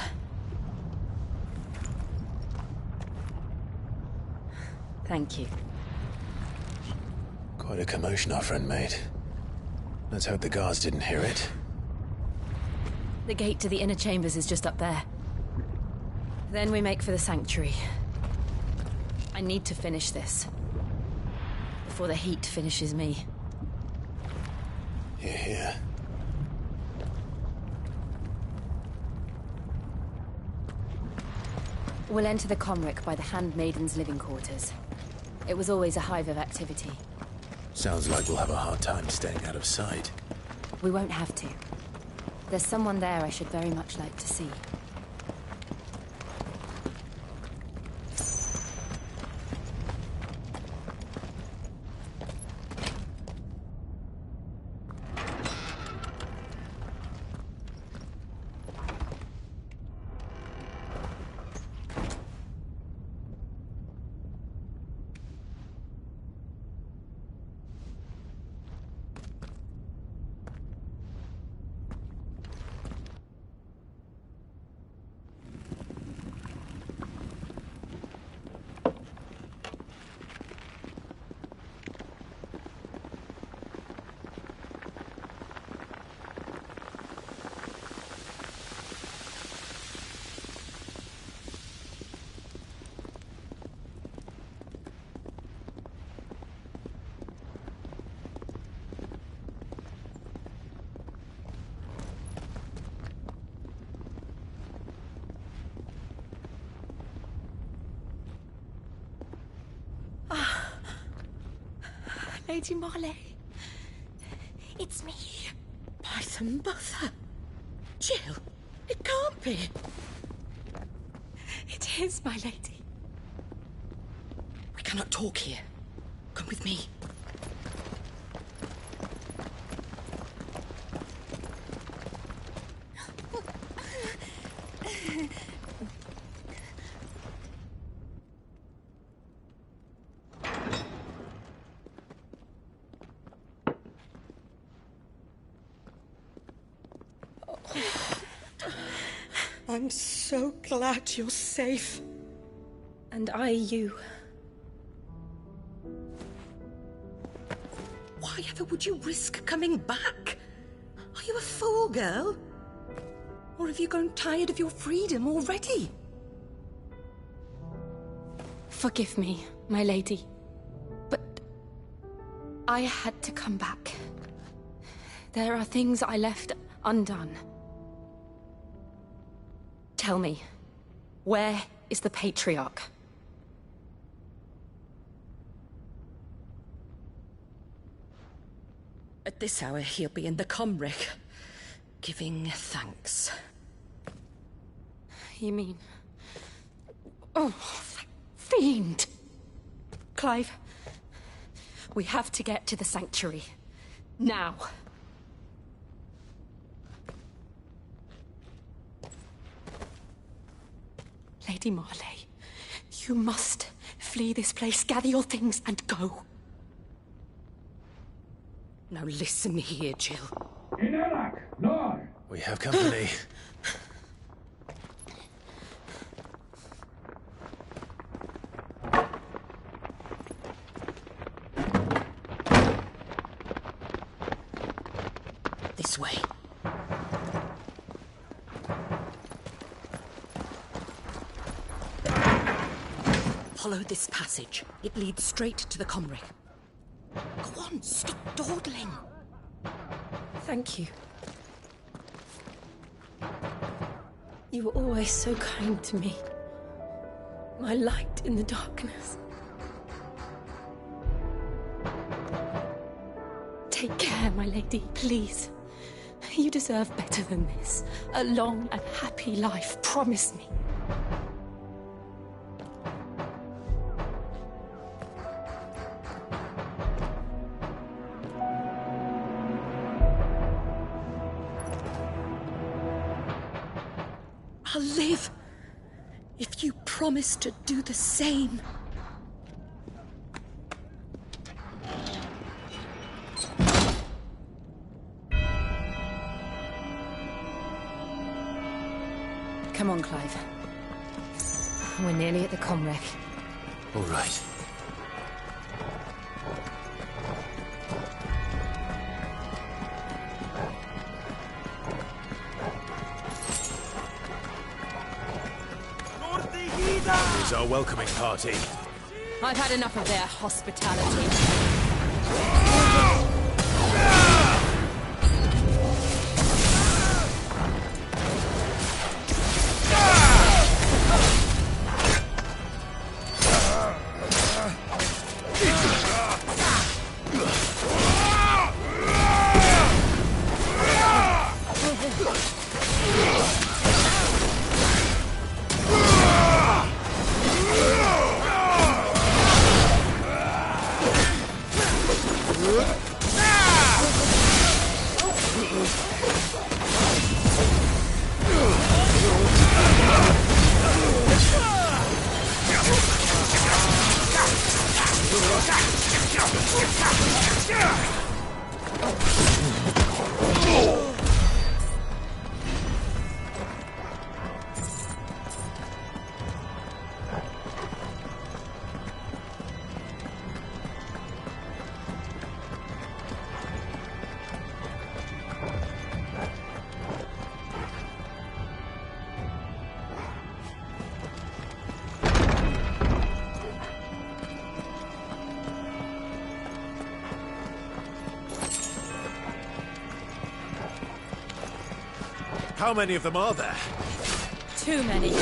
Thank you. Quite a commotion our friend made. Let's hope the guards didn't hear it. The gate to the inner chambers is just up there. Then we make for the sanctuary. I need to finish this. Before the heat finishes me. Hear, hear. We'll enter the Comric by the Handmaiden's living quarters. It was always a hive of activity. Sounds like we'll have a hard time staying out of sight. We won't have to. There's someone there I should very much like to see. Lady Marley. It's me. By the mother. Jill, it can't be. It is, my lady. We cannot talk here. Come with me. I'm so glad you're safe. And I you. Why ever would you risk coming back? Are you a fool, girl? Or have you grown tired of your freedom already? Forgive me, my lady. But I had to come back. There are things I left undone. Tell me, where is the Patriarch? At this hour, he'll be in the Comric, giving thanks. You mean... Oh, fiend! Clive, we have to get to the sanctuary. Now. Lady Marley, you must flee this place, gather your things, and go. Now listen here, Jill. We have company. This way. Follow this passage. It leads straight to the Comric. Go on, stop dawdling. Thank you. You were always so kind to me. My light in the darkness. Take care, my lady, please. You deserve better than this. A long and happy life, promise me. I'll live if you promise to do the same. Come on, Clive. We're nearly at the comwreck. All right. Here's our welcoming party. I've had enough of their hospitality. How many of them are there? Too many.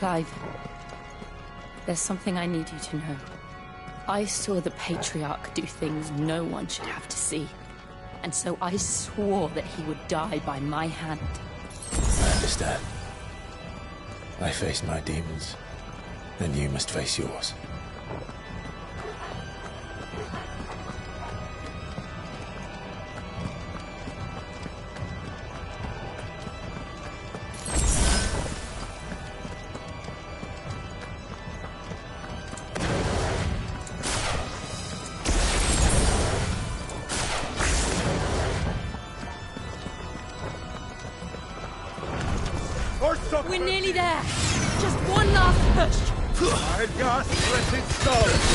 Clive, there's something I need you to know. I saw the Patriarch do things no one should have to see. And so I swore that he would die by my hand. I understand. I face my demons, then you must face yours. We're nearly there. Just one last push. I just let it stop.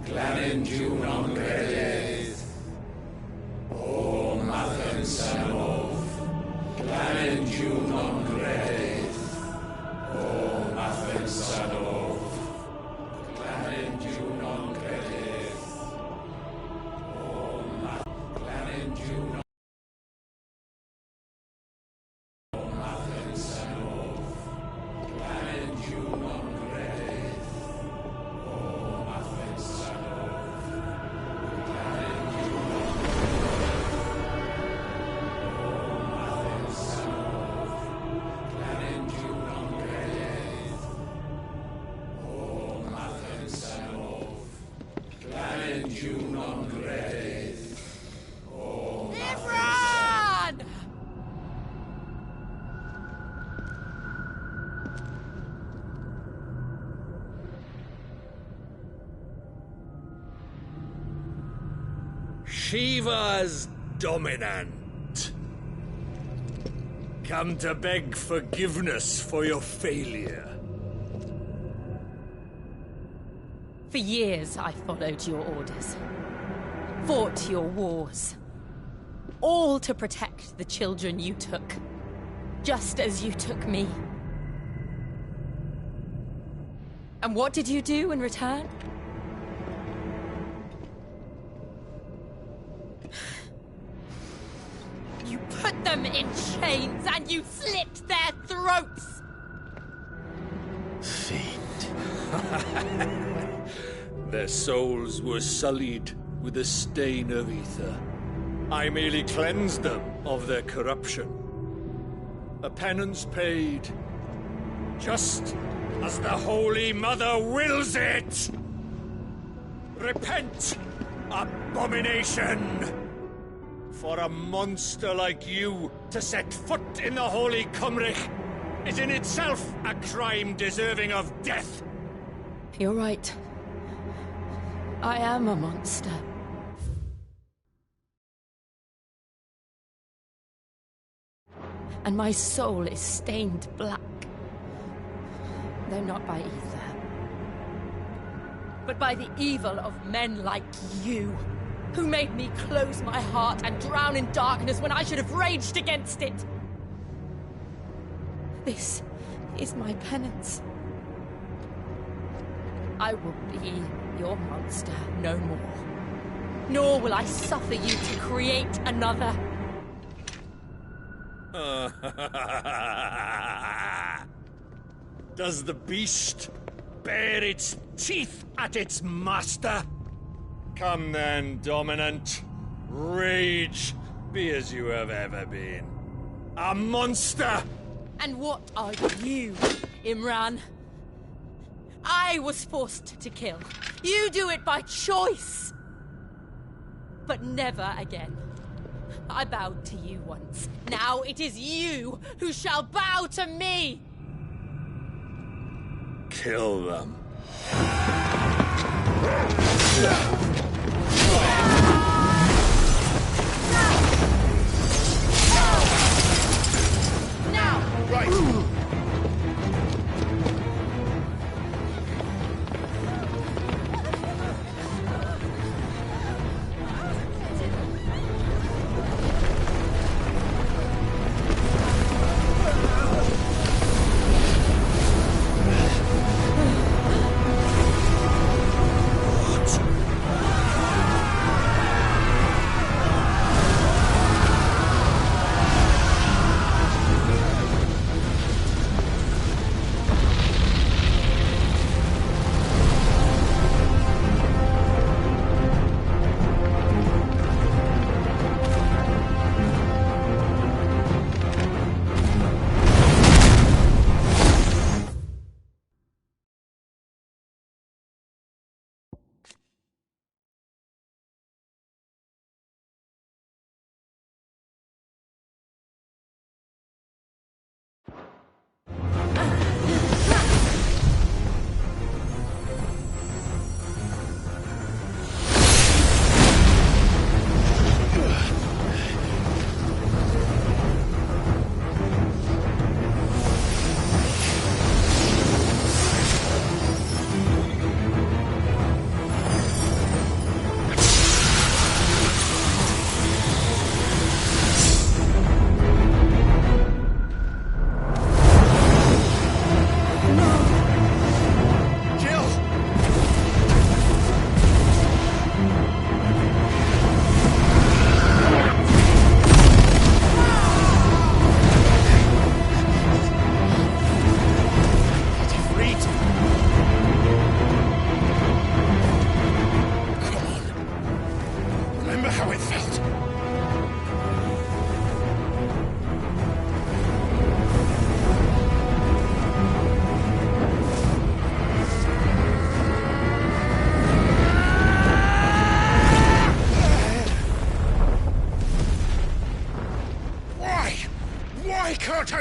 Glanenjunon Gredith. O Mathen Imran! Shiva's dominant. Come to beg forgiveness for your failure. For years, I followed your orders. Fought your wars. All to protect the children you took. Just as you took me. And what did you do in return? You put them in chains and you slit their throats! Their souls were sullied with the stain of ether. I merely cleansed them of their corruption. A penance paid, just as the Holy Mother wills it! Repent, abomination! For a monster like you to set foot in the Holy Cymric is in itself a crime deserving of death! You're right. I am a monster. And my soul is stained black. Though not by ether. But by the evil of men like you, who made me close my heart and drown in darkness when I should have raged against it. This is my penance. I will be your monster no more. Nor will I suffer you to create another. Does the beast bare its teeth at its master? Come then, Dominant. Rage, be as you have ever been. A monster! And what are you, Imran? I was forced to kill. You do it by choice. But never again. I bowed to you once. Now it is you who shall bow to me! Kill them. Now! Right!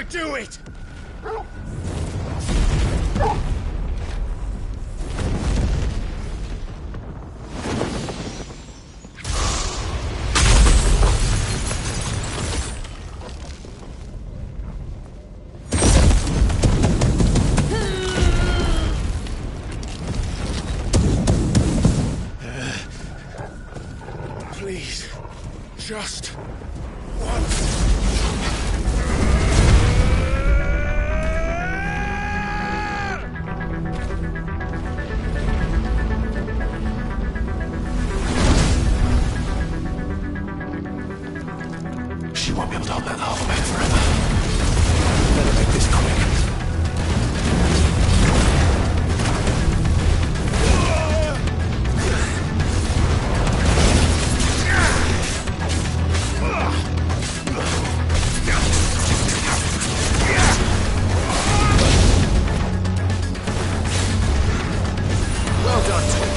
do it! Please, just once. She won't be able to hold that lava back forever. Better make this quick. Well done, Tom.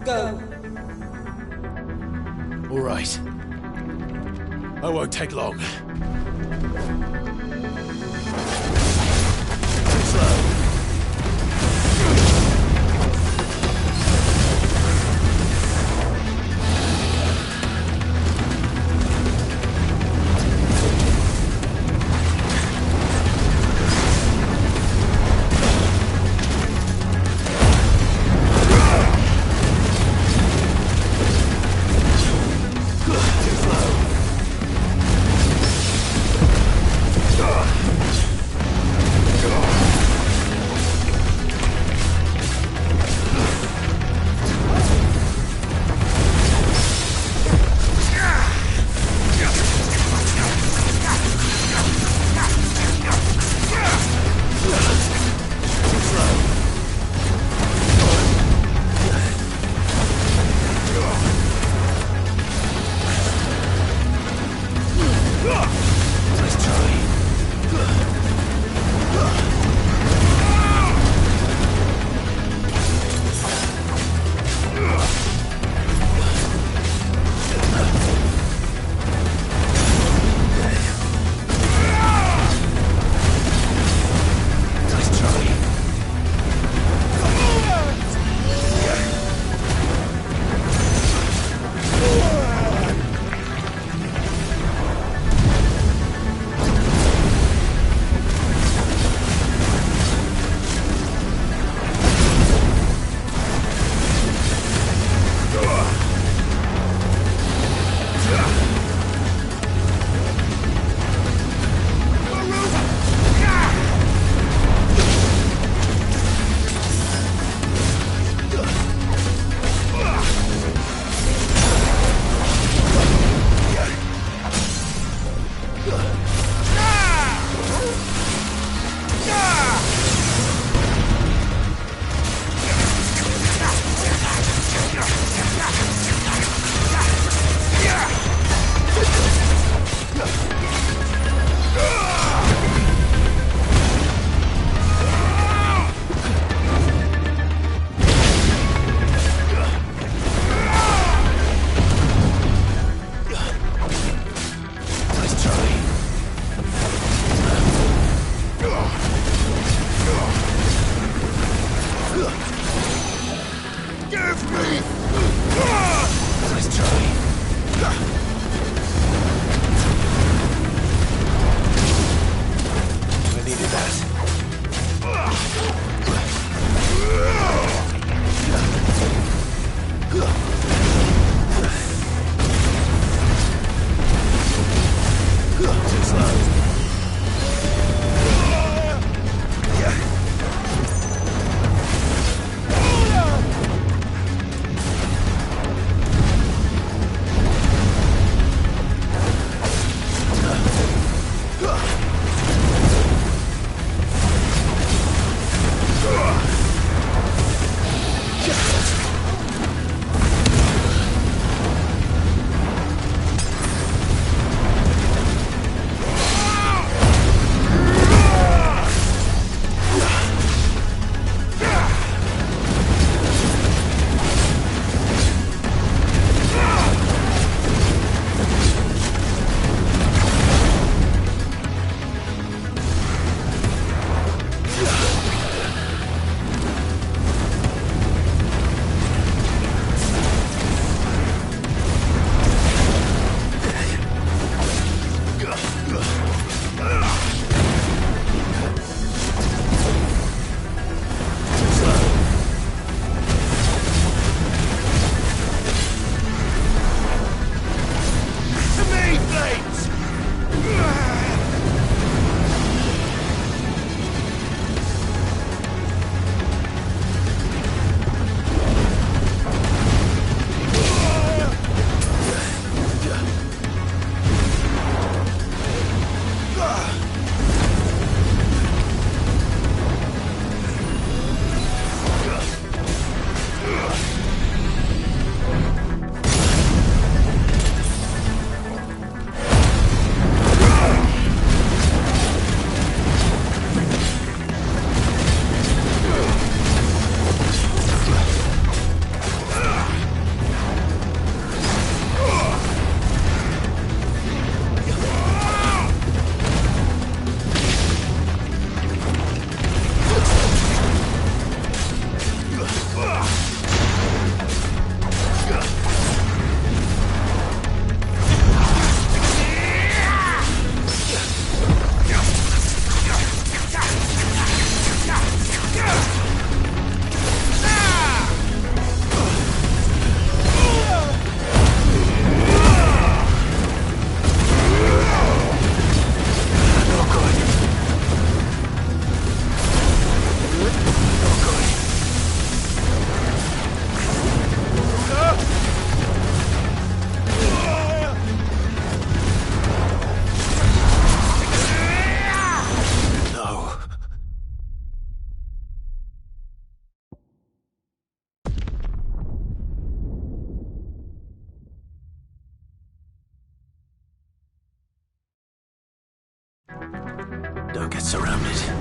Go. All right. I won't take long. Too slow. Cargo gets surrounded.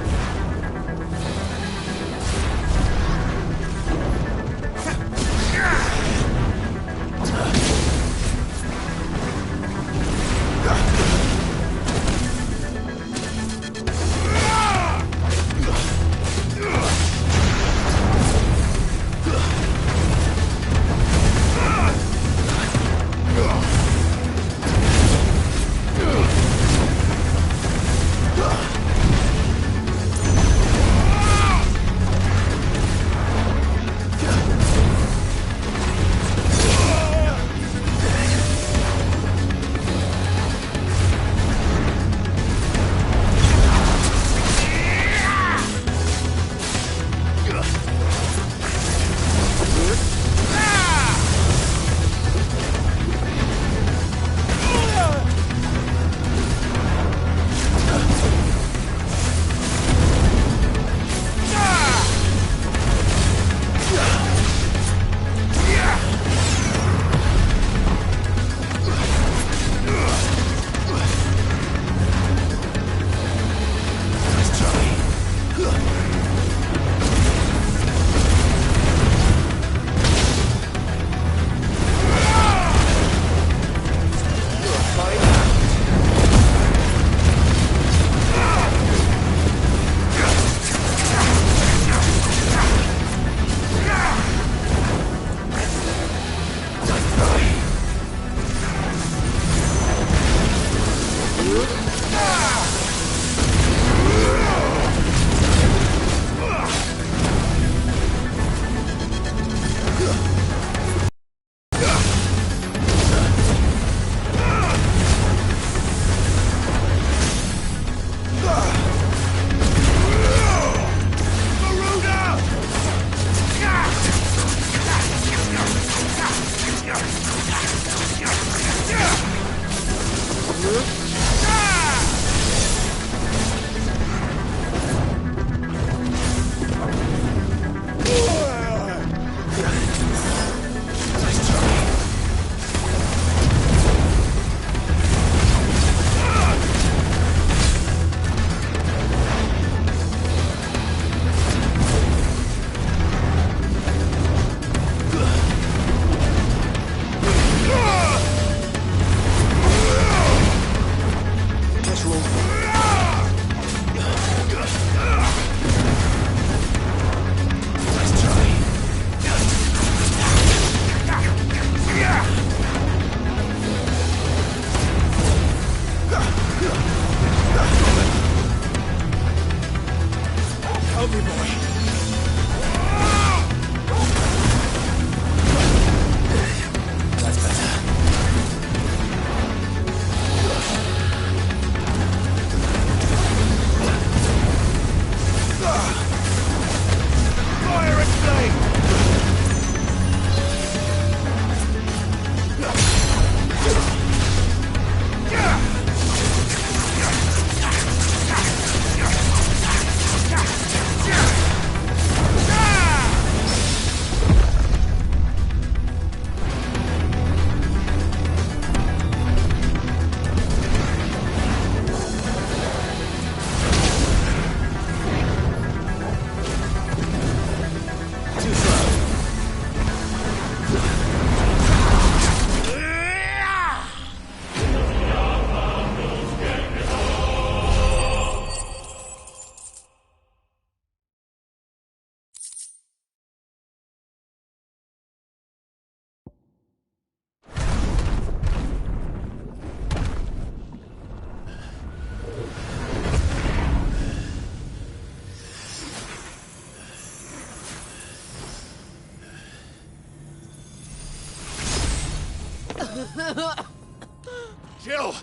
Jill!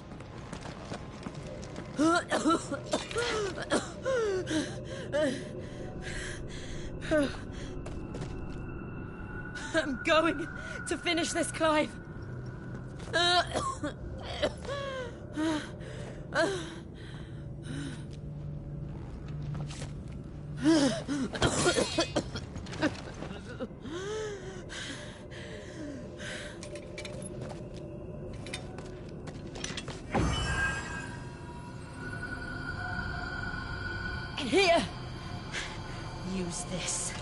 I'm going to finish this, Clive. Here! Use this.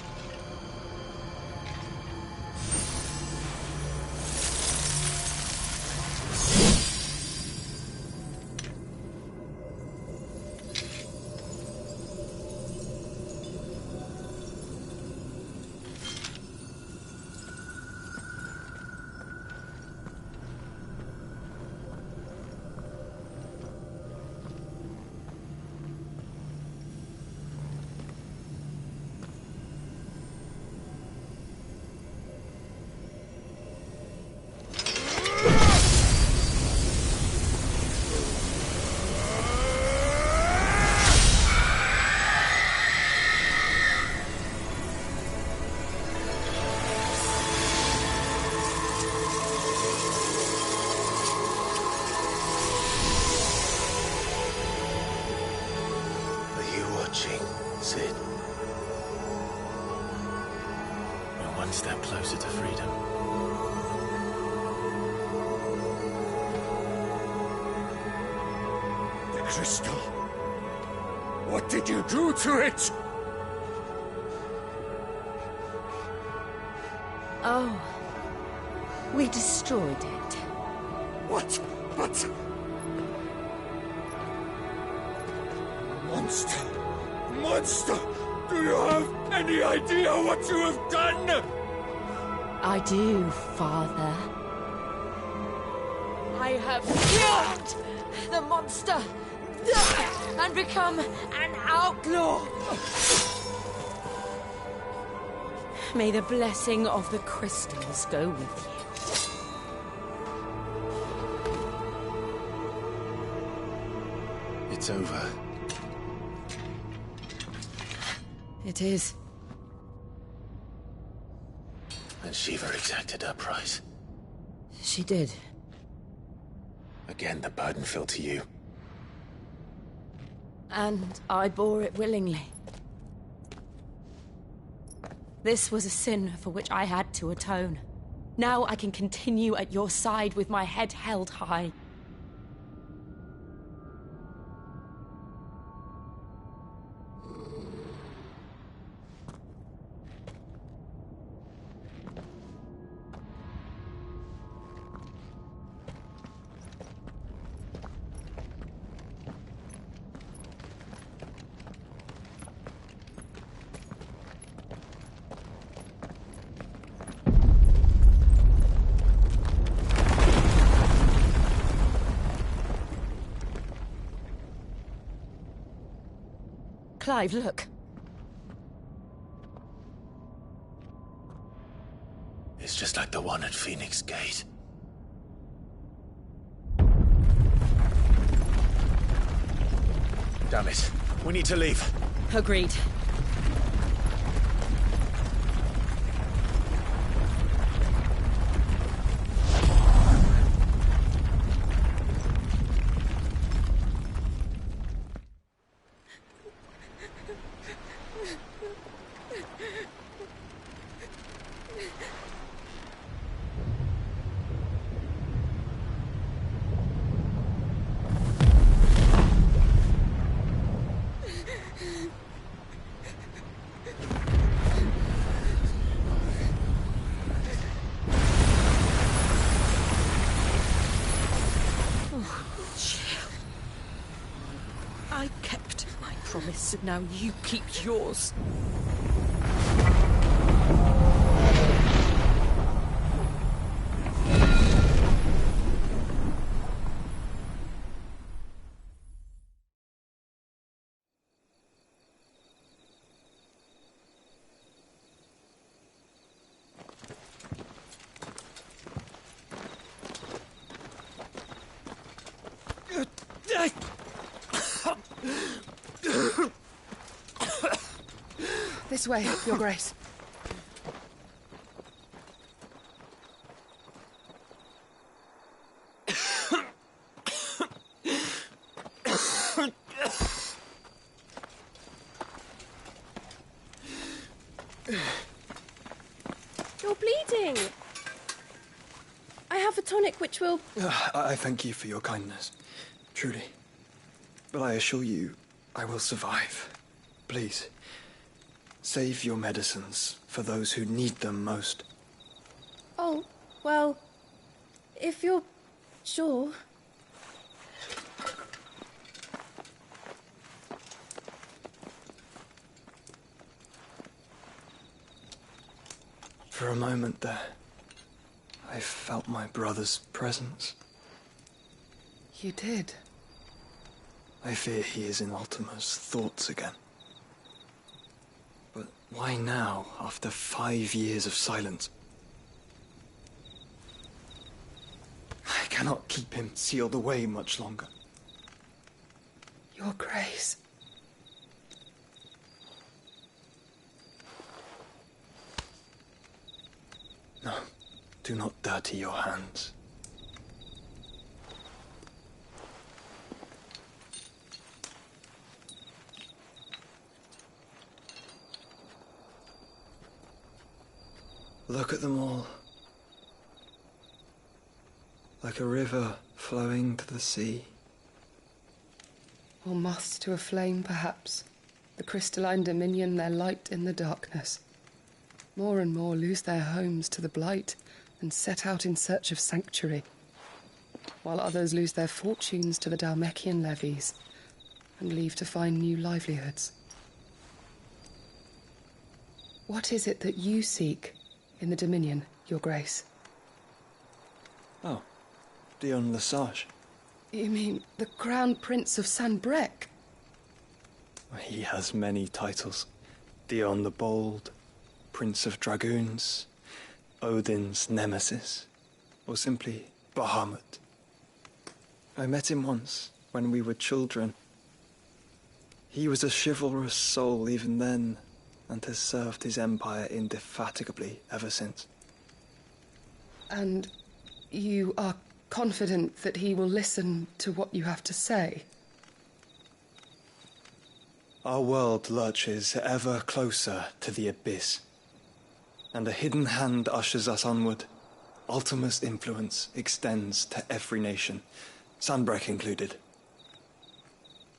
Sid. We're one step closer to freedom. The crystal. What did you do to it? Oh. We destroyed it. What? But... Monster! Monster! Do you have any idea what you have done? I do, Father. I have killed the monster and become an outlaw. May the blessing of the crystals go with you. It's over. It is. And Shiva exacted her price. She did. Again, the burden fell to you. And I bore it willingly. This was a sin for which I had to atone. Now I can continue at your side with my head held high. Clive, look. It's just like the one at Phoenix Gate. Damn it. We need to leave. Agreed. I kept my promise, and now you keep yours. This way, Your Grace. You're bleeding. I have a tonic which will... I thank you for your kindness, truly. But I assure you, I will survive. Please, save your medicines for those who need them most. Oh, well, if you're sure. For a moment there, I felt my brother's presence. You did? I fear he is in Ultima's thoughts again. But why now, after 5 years of silence? I cannot keep him sealed away much longer. Your Grace. No, do not dirty your hands. Look at them all. Like a river flowing to the sea. Or moths to a flame, perhaps. The crystalline dominion, their light in the darkness. More and more lose their homes to the blight and set out in search of sanctuary, while others lose their fortunes to the Dhalmekian levies and leave to find new livelihoods. What is it that you seek in the Dominion, Your Grace? Oh, Dion Lesage. You mean the Crown Prince of Sanbreque? He has many titles. Dion the Bold, Prince of Dragoons, Odin's Nemesis, or simply Bahamut. I met him once, when we were children. He was a chivalrous soul even then, and has served his empire indefatigably ever since. And you are confident that he will listen to what you have to say? Our world lurches ever closer to the abyss, and a hidden hand ushers us onward. Ultima's influence extends to every nation, Sanbreque included.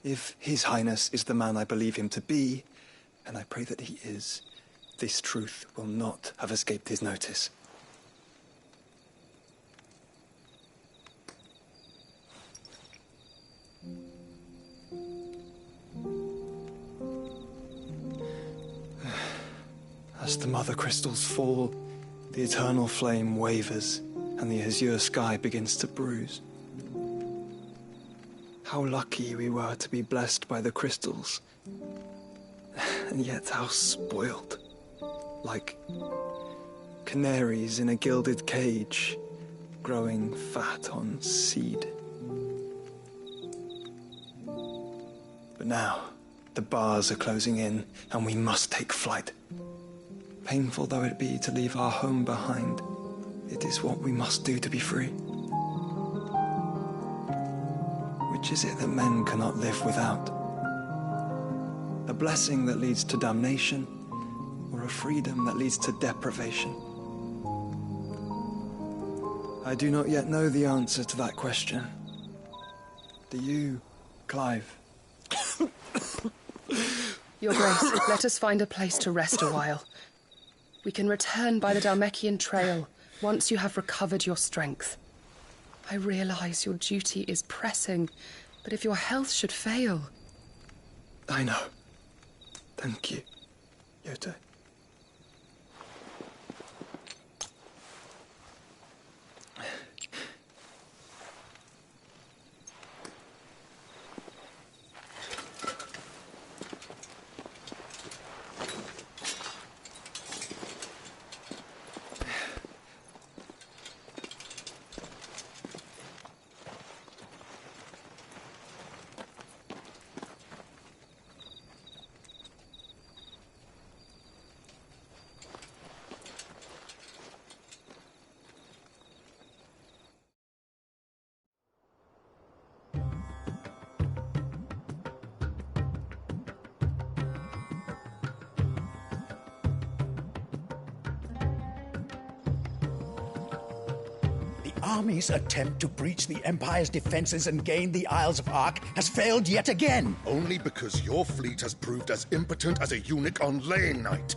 If His Highness is the man I believe him to be, and I pray that he is, this truth will not have escaped his notice. As the mother crystals fall, the eternal flame wavers, and the azure sky begins to bruise. How lucky we were to be blessed by the crystals, and yet how spoiled. Like canaries in a gilded cage, growing fat on seed. But now, the bars are closing in, and we must take flight. Painful though it be to leave our home behind, it is what we must do to be free. Which is it that men cannot live without? A blessing that leads to damnation, or a freedom that leads to deprivation? I do not yet know the answer to that question. Do you, Clive? Your Grace, let us find a place to rest a while. We can return by the Dhalmekian trail once you have recovered your strength. I realize your duty is pressing, but if your health should fail... I know. Thank you, Yote. army's attempt to breach the Empire's defenses and gain the Isles of Ark has failed yet again. Only because your fleet has proved as impotent as a eunuch on laying night.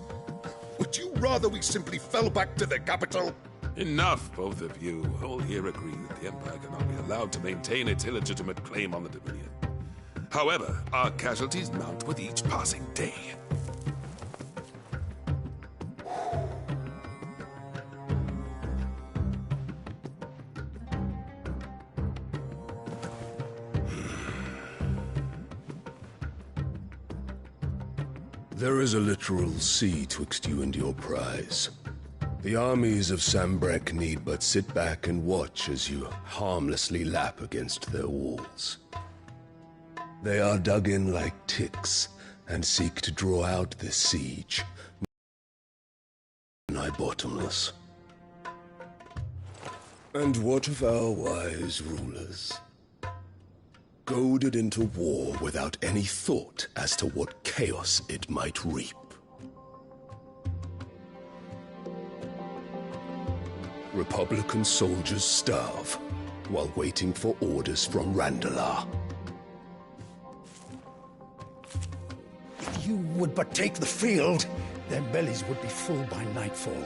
Would you rather we simply fell back to the capital? Enough, both of you. All here agree that the Empire cannot be allowed to maintain its illegitimate claim on the Dominion. However, our casualties mount with each passing day. There is a literal sea twixt you and your prize. The armies of Sambrek need but sit back and watch as you harmlessly lap against their walls. They are dug in like ticks and seek to draw out this siege, nigh bottomless. And what of our wise rulers? Goaded into war without any thought as to what chaos it might reap. Republican soldiers starve while waiting for orders from Randalar. If you would but take the field, their bellies would be full by nightfall.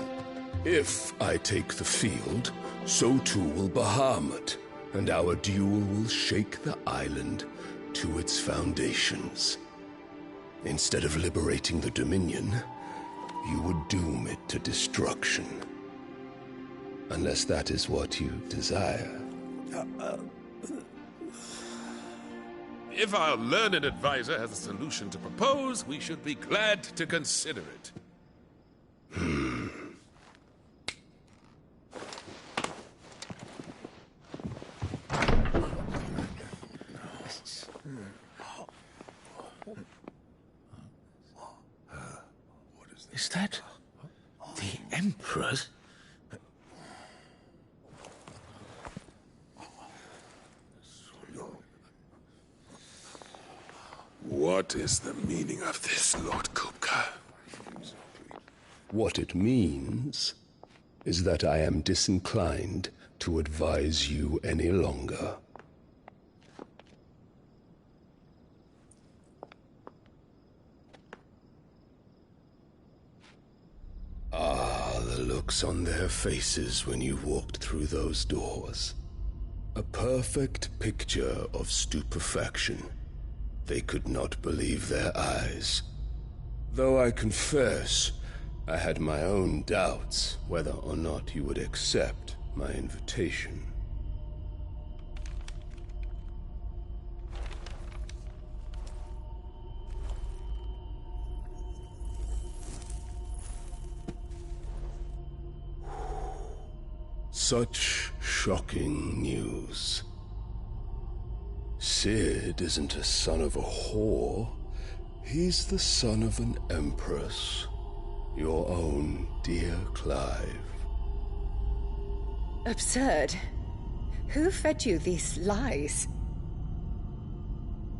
If I take the field, so too will Bahamut, and our duel will shake the island to its foundations. Instead of liberating the Dominion, you would doom it to destruction. Unless that is what you desire. If our learned advisor has a solution to propose, we should be glad to consider it. Is that the Emperor's? What is the meaning of this, Lord Kupka? What it means is that I am disinclined to advise you any longer. Ah, the looks on their faces when you walked through those doors. A perfect picture of stupefaction. They could not believe their eyes. Though I confess, I had my own doubts whether or not you would accept my invitation. Such shocking news. Sid isn't a son of a whore. He's the son of an empress. Your own dear Clive. Absurd. Who fed you these lies?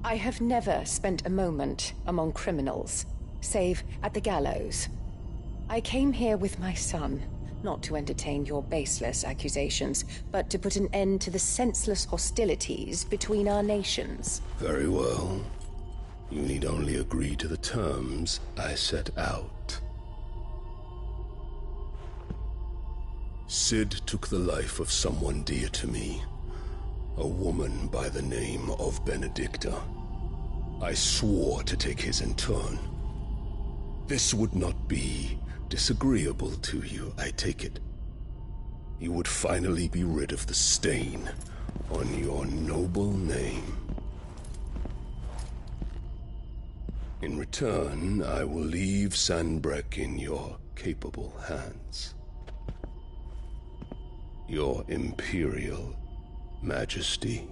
I have never spent a moment among criminals, save at the gallows. I came here with my son, not to entertain your baseless accusations, but to put an end to the senseless hostilities between our nations. Very well. You need only agree to the terms I set out. Sid took the life of someone dear to me, a woman by the name of Benedicta. I swore to take his in turn. This would not be disagreeable to you, I take it. You would finally be rid of the stain on your noble name. In return, I will leave Sanbreque in your capable hands. Your Imperial Majesty.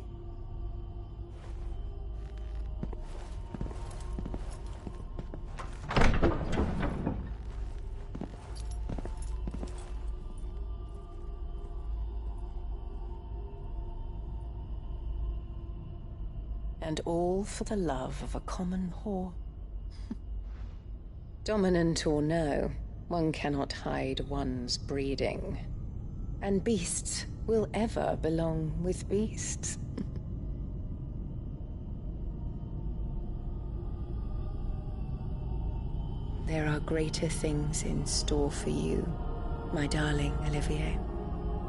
And all for the love of a common whore. Dominant or no, one cannot hide one's breeding. And beasts will ever belong with beasts. There are greater things in store for you, my darling Olivier.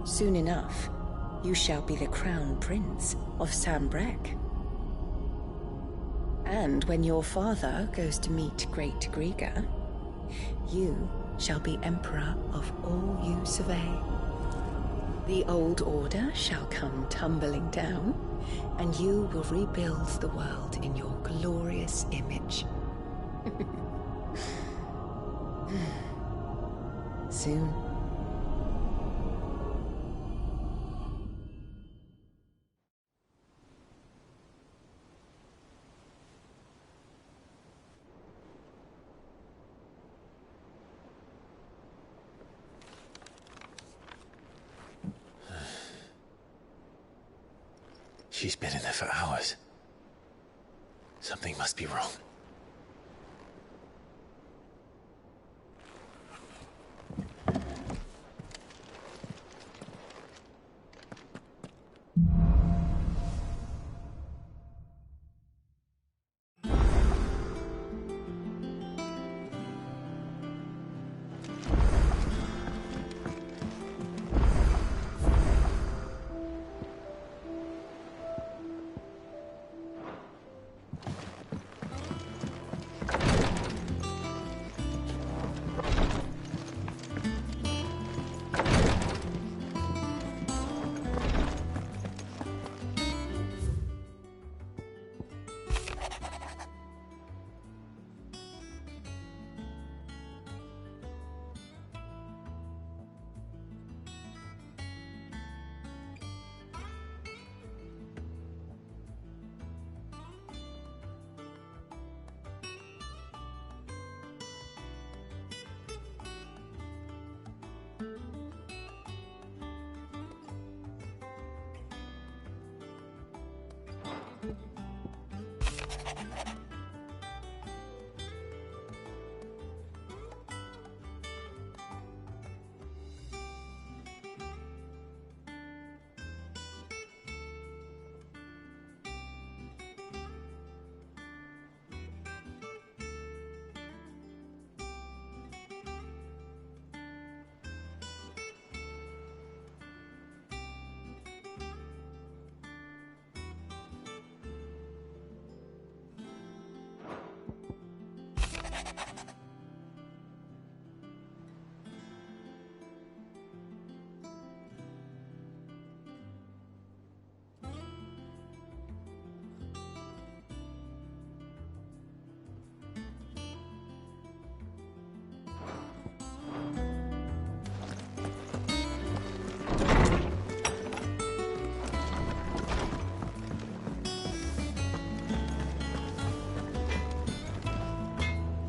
Soon enough, you shall be the crown prince of Sambrec. And when your father goes to meet Great Grieger, you shall be emperor of all you survey. The old order shall come tumbling down, and you will rebuild the world in your glorious image. Soon. She's been in there for hours. Something must be wrong.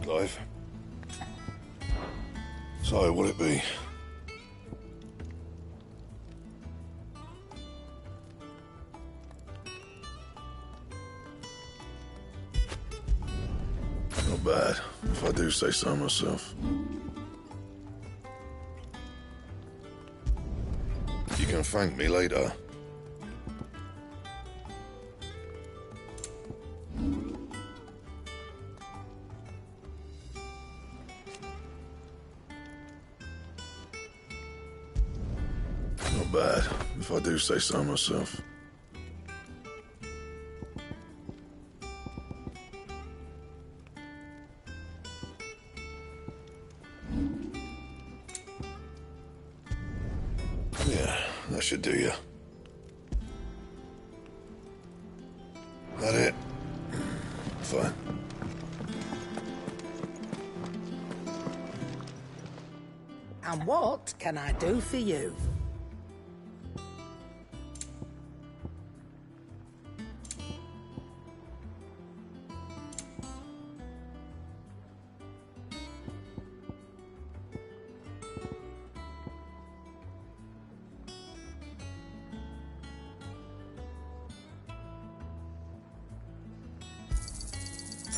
Clive. So, will it be? Not bad, if I do say so myself. You can thank me later. Not bad, if I do say so myself. Yeah, that should do you. That it? Fine. And what can I do for you?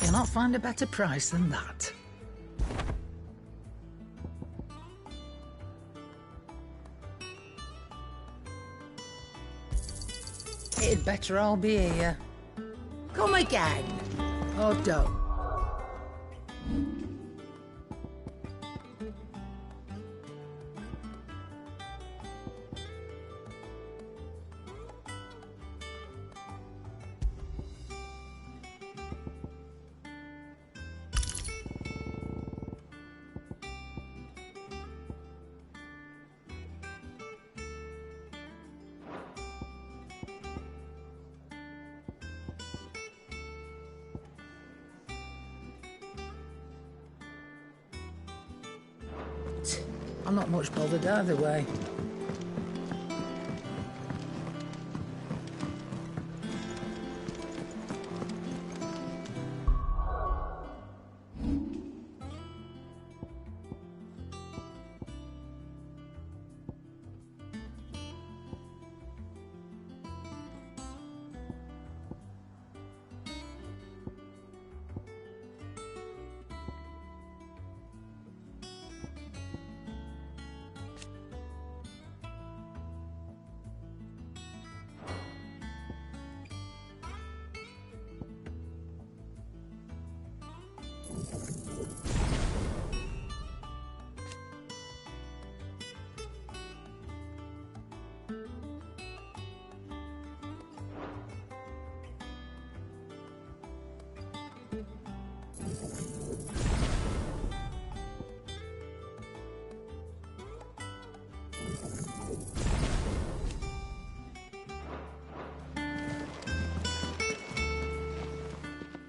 You'll not find a better price than that. It'd better all be here. Come again. Or don't. I'm not much bothered either way.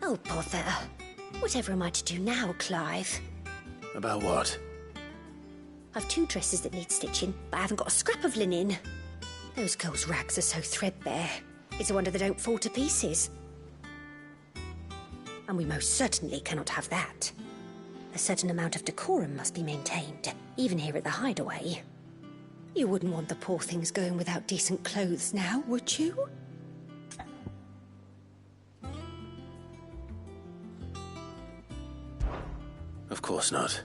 Oh, bother. Whatever am I to do now, Clive? About what? I've 2 dresses that need stitching, but I haven't got a scrap of linen. Those girls' rags are so threadbare. It's a wonder they don't fall to pieces. And we most certainly cannot have that. A certain amount of decorum must be maintained, even here at the Hideaway. You wouldn't want the poor things going without decent clothes now, would you? Of course not.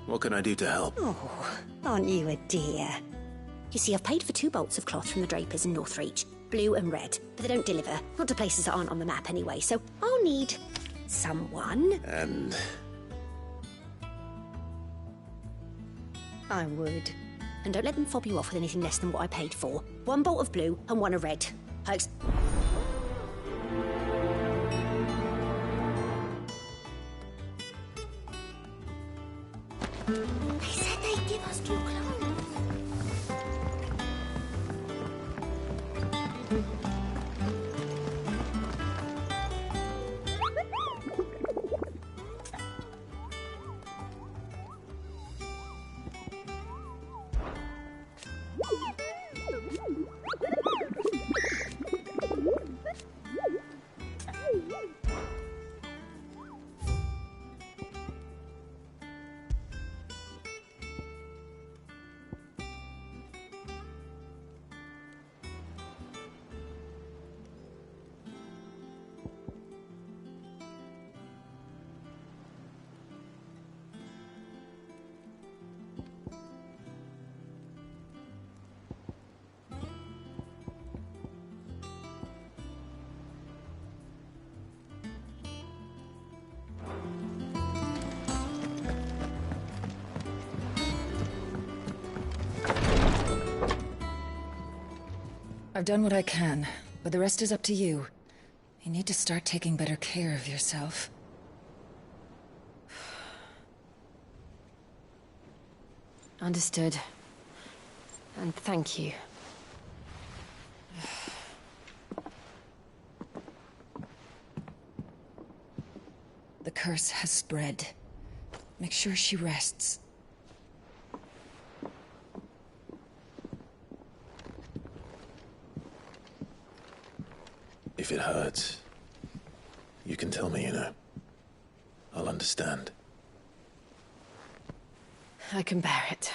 What can I do to help? Oh, aren't you a dear? You see, I've paid for 2 bolts of cloth from the drapers in Northreach, blue and red, but they don't deliver. Not to places that aren't on the map anyway, so I'll need someone. And I would. And don't let them fob you off with anything less than what I paid for. 1 bolt of blue and 1 of red. They said they'd give us 2 clothes. I've done what I can, but the rest is up to you. You need to start taking better care of yourself. Understood. And thank you. The curse has spread. Make sure she rests. if it hurts, you can tell me, you know. I'll understand. I can bear it.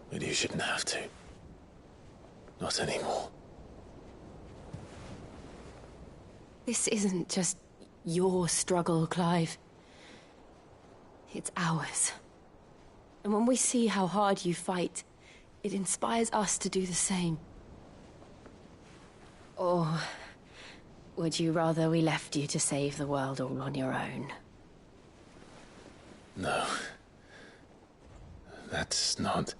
But you shouldn't have to. Not anymore. This isn't just your struggle, Clive. It's ours. And when we see how hard you fight, it inspires us to do the same. Or would you rather we left you to save the world all on your own? No. That's not...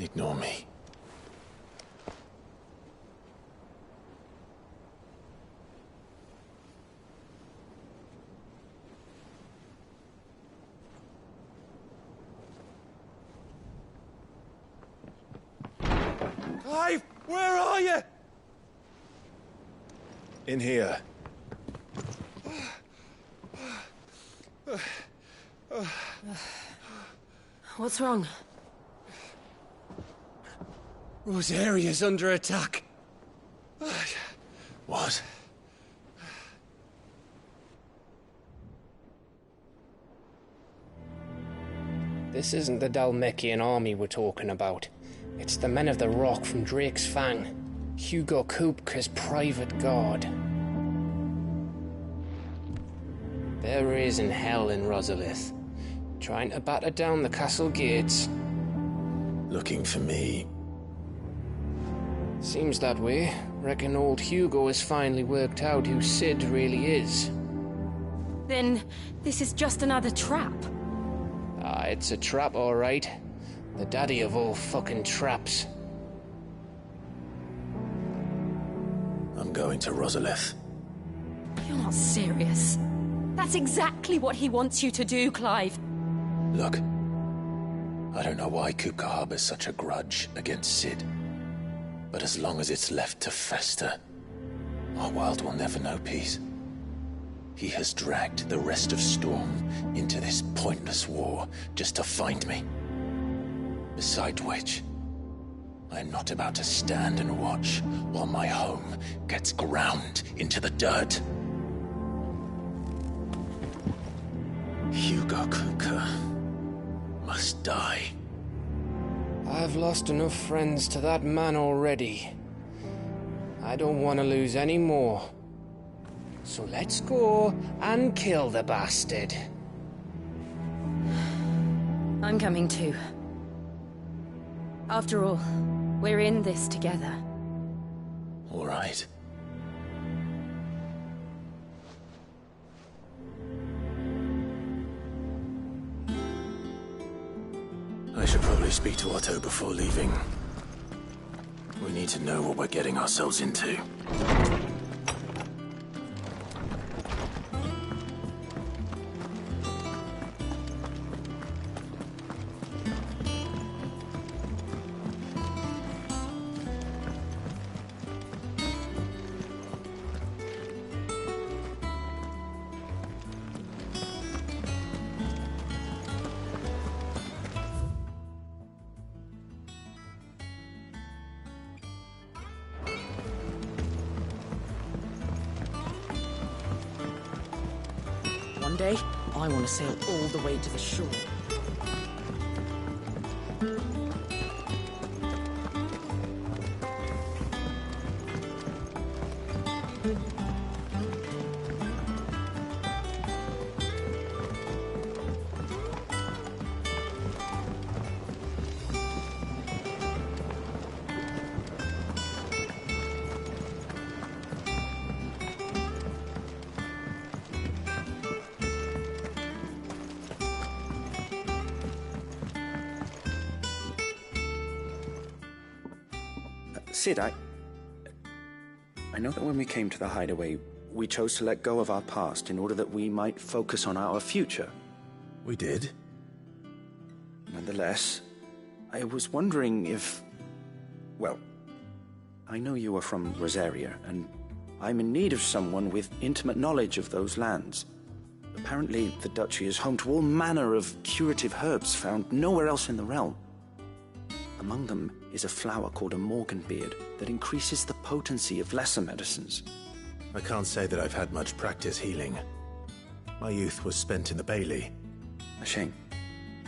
Ignore me. Clive, where are you? In here. What's wrong? Rosaria's under attack. What? This isn't the Dalmekian army we're talking about. It's the men of the Rock from Drake's Fang. Hugo Kupka's private guard. They're raising hell in Rosalith, trying to batter down the castle gates. Looking for me? Seems that way. Reckon old Hugo has finally worked out who Sid really is. Then this is just another trap. Ah, it's a trap, all right. The daddy of all fucking traps. I'm going to Rosalith. You're not serious. That's exactly what he wants you to do, Clive. Look, I don't know why Kupka harbors such a grudge against Sid. But as long as it's left to fester, our world will never know peace. He has dragged the rest of Storm into this pointless war just to find me. Besides which, I'm not about to stand and watch while my home gets ground into the dirt. Hugo Kupka must die. I've lost enough friends to that man already. I don't want to lose any more. So let's go and kill the bastard. I'm coming too. After all, we're in this together. All right. I should probably speak to Otto before leaving. We need to know what we're getting ourselves into. One day, I want to sail all the way to the shore. Sid, I know that when we came to the hideaway, we chose to let go of our past in order that we might focus on our future. We did? Nonetheless, I was wondering if... Well, I know you are from Rosaria, and I'm in need of someone with intimate knowledge of those lands. Apparently, the duchy is home to all manner of curative herbs found nowhere else in the realm. Among them is a flower called a Morganbeard that increases the potency of lesser medicines. I can't say that I've had much practice healing. My youth was spent in the Bailey. A shame.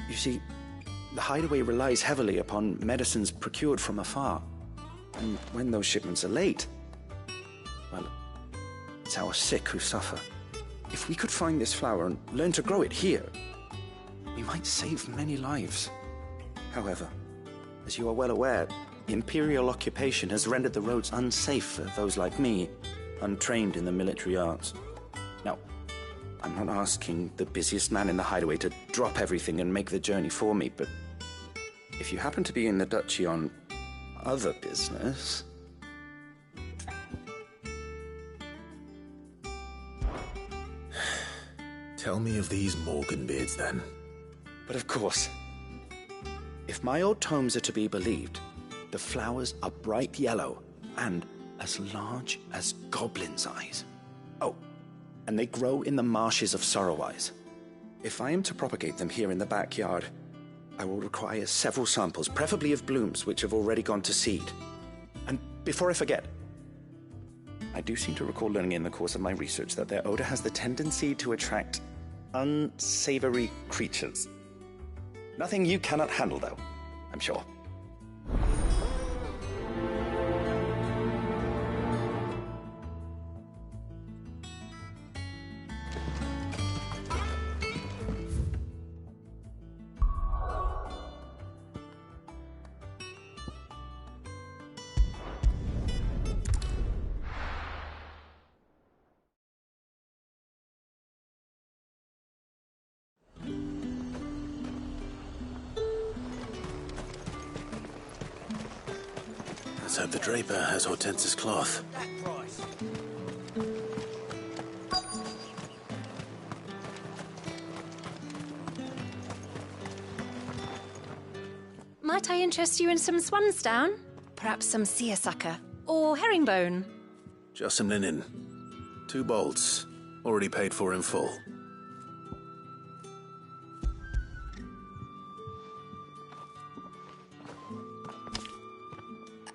You see, the hideaway relies heavily upon medicines procured from afar. And when those shipments are late, well, it's our sick who suffer. If we could find this flower and learn to grow it here, we might save many lives. However, as you are well aware, Imperial occupation has rendered the roads unsafe for those like me, untrained in the military arts. Now, I'm not asking the busiest man in the hideaway to drop everything and make the journey for me, but if you happen to be in the Duchy on other business... Tell me of these Morgan beards, then. But of course, if my old tomes are to be believed, the flowers are bright yellow and as large as goblins' eyes. Oh, and they grow in the marshes of Sorrowise. If I am to propagate them here in the backyard, I will require several samples, preferably of blooms which have already gone to seed. And before I forget, I do seem to recall learning in the course of my research that their odor has the tendency to attract unsavory creatures. Nothing you cannot handle, though, I'm sure. Let's hope the draper has Hortense's cloth. Might I interest you in some swansdown? Perhaps some seersucker? Or herringbone? Just some linen. 2 bolts. Already paid for in full.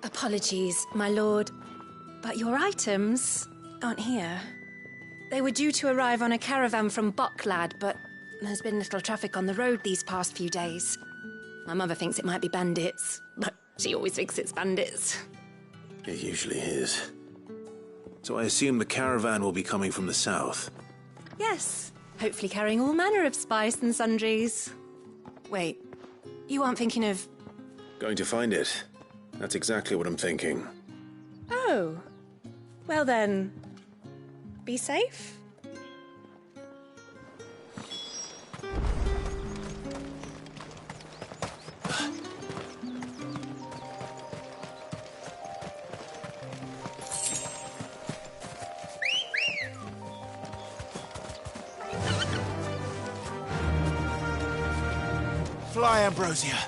Apologies, my lord, but your items aren't here. They were due to arrive on a caravan from Bucklad, but there's been little traffic on the road these past few days. My mother thinks it might be bandits, but she always thinks it's bandits. It usually is. So I assume the caravan will be coming from the south. Yes, hopefully carrying all manner of spice and sundries. Wait, you aren't thinking of... Going to find it. That's exactly what I'm thinking. Oh. Well then, be safe. Fly, Ambrosia.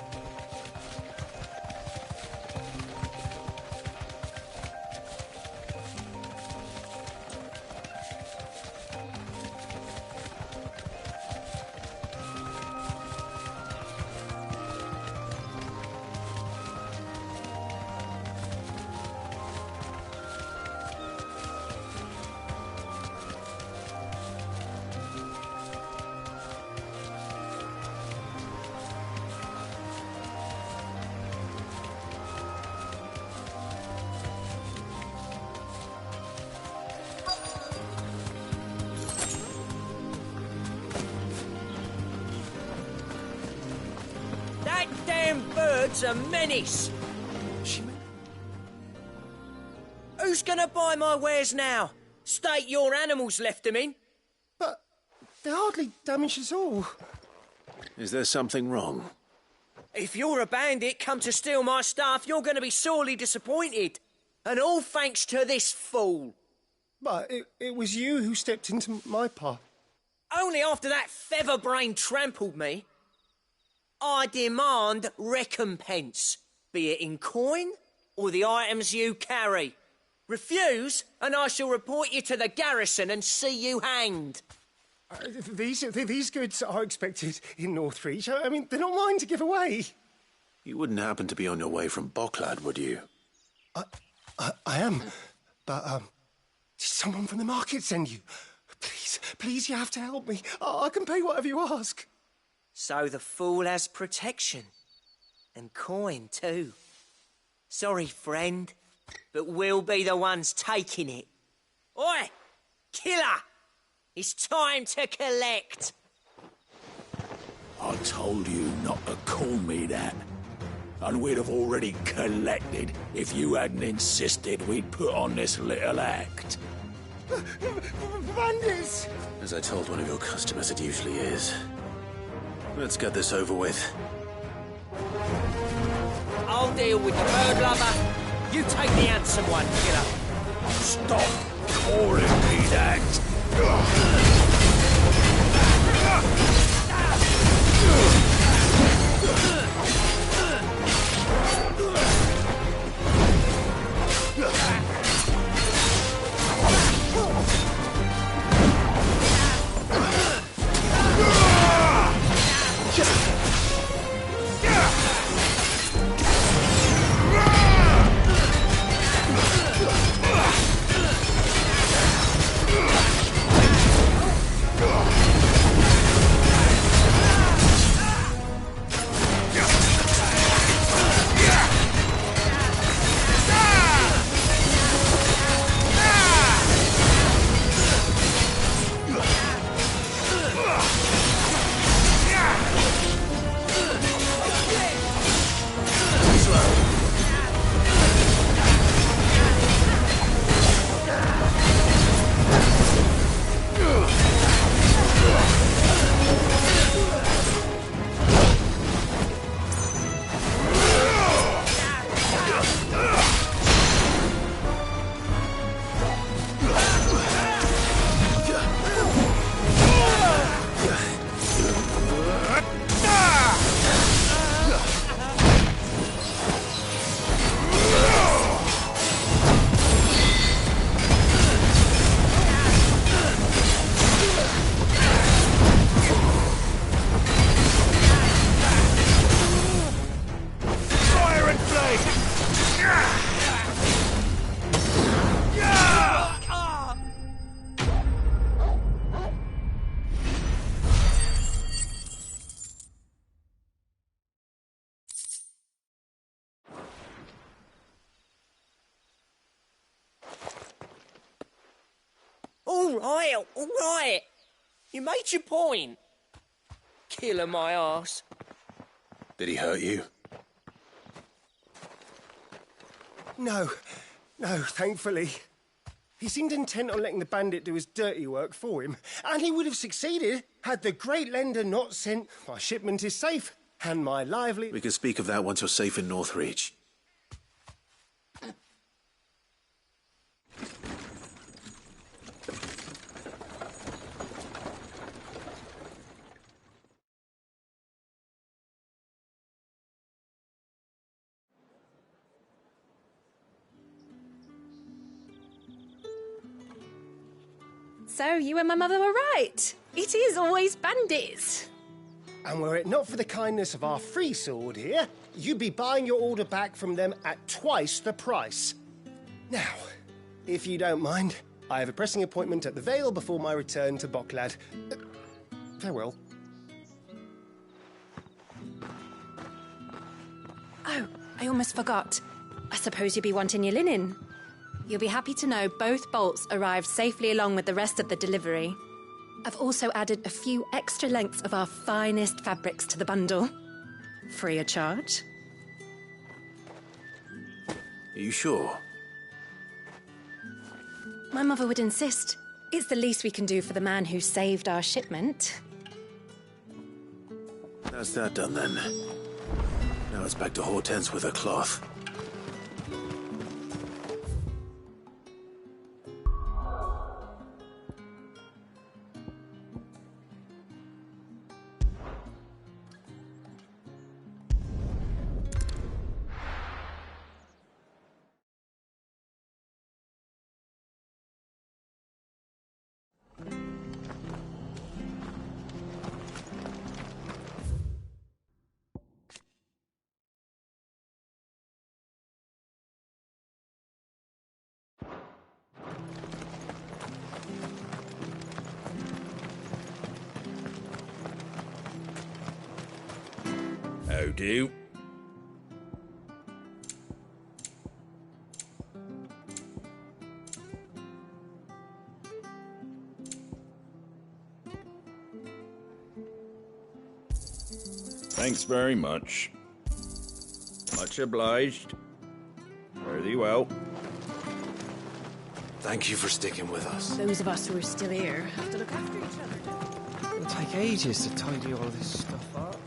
That damn bird's a menace! Who's gonna buy my wares now? State your animals left them in. But they hardly damaged us all. Is there something wrong? If you're a bandit come to steal my stuff, you're gonna be sorely disappointed. And all thanks to this fool. But it was you who stepped into my path. Only after that feather-brain trampled me. I demand recompense, be it in coin or the items you carry. Refuse, and I shall report you to the garrison and see you hanged. These goods are expected in Northreach. I mean, they're not mine to give away. You wouldn't happen to be on your way from Bucklad, would you? I am, but did someone from the market send you? Please, you have to help me. I can pay whatever you ask. So the fool has protection. And coin, too. Sorry, friend, but we'll be the ones taking it. Oi! Killer! It's time to collect. I told you not to call me that. And we'd have already collected if you hadn't insisted we'd put on this little act. Bandits! As I told one of your customers, it usually is. Let's get this over with. I'll deal with the bird lover. You take the handsome one, killer. Stop calling me that! All right. You made your point. Killer my arse. Did he hurt you? No, thankfully. He seemed intent on letting the bandit do his dirty work for him, and he would have succeeded had the Great Lender not sent my shipment is safe, and my lively... We can speak of that once you're safe in Northreach. So, you and my mother were right. It is always bandits. And were it not for the kindness of our free sword here, you'd be buying your order back from them at twice the price. Now, if you don't mind, I have a pressing appointment at the Vale before my return to Bocklad. Farewell. Oh, I almost forgot. I suppose you'll be wanting your linen. You'll be happy to know both bolts arrived safely along with the rest of the delivery. I've also added a few extra lengths of our finest fabrics to the bundle. Free of charge. Are you sure? My mother would insist. It's the least we can do for the man who saved our shipment. That's that done then. Now it's back to Hortense with her cloth. How do? Thanks very much. Much obliged. Fare thee well. Thank you for sticking with us. Those of us who are still here have to look after each other. It'll take ages to tidy all this stuff up.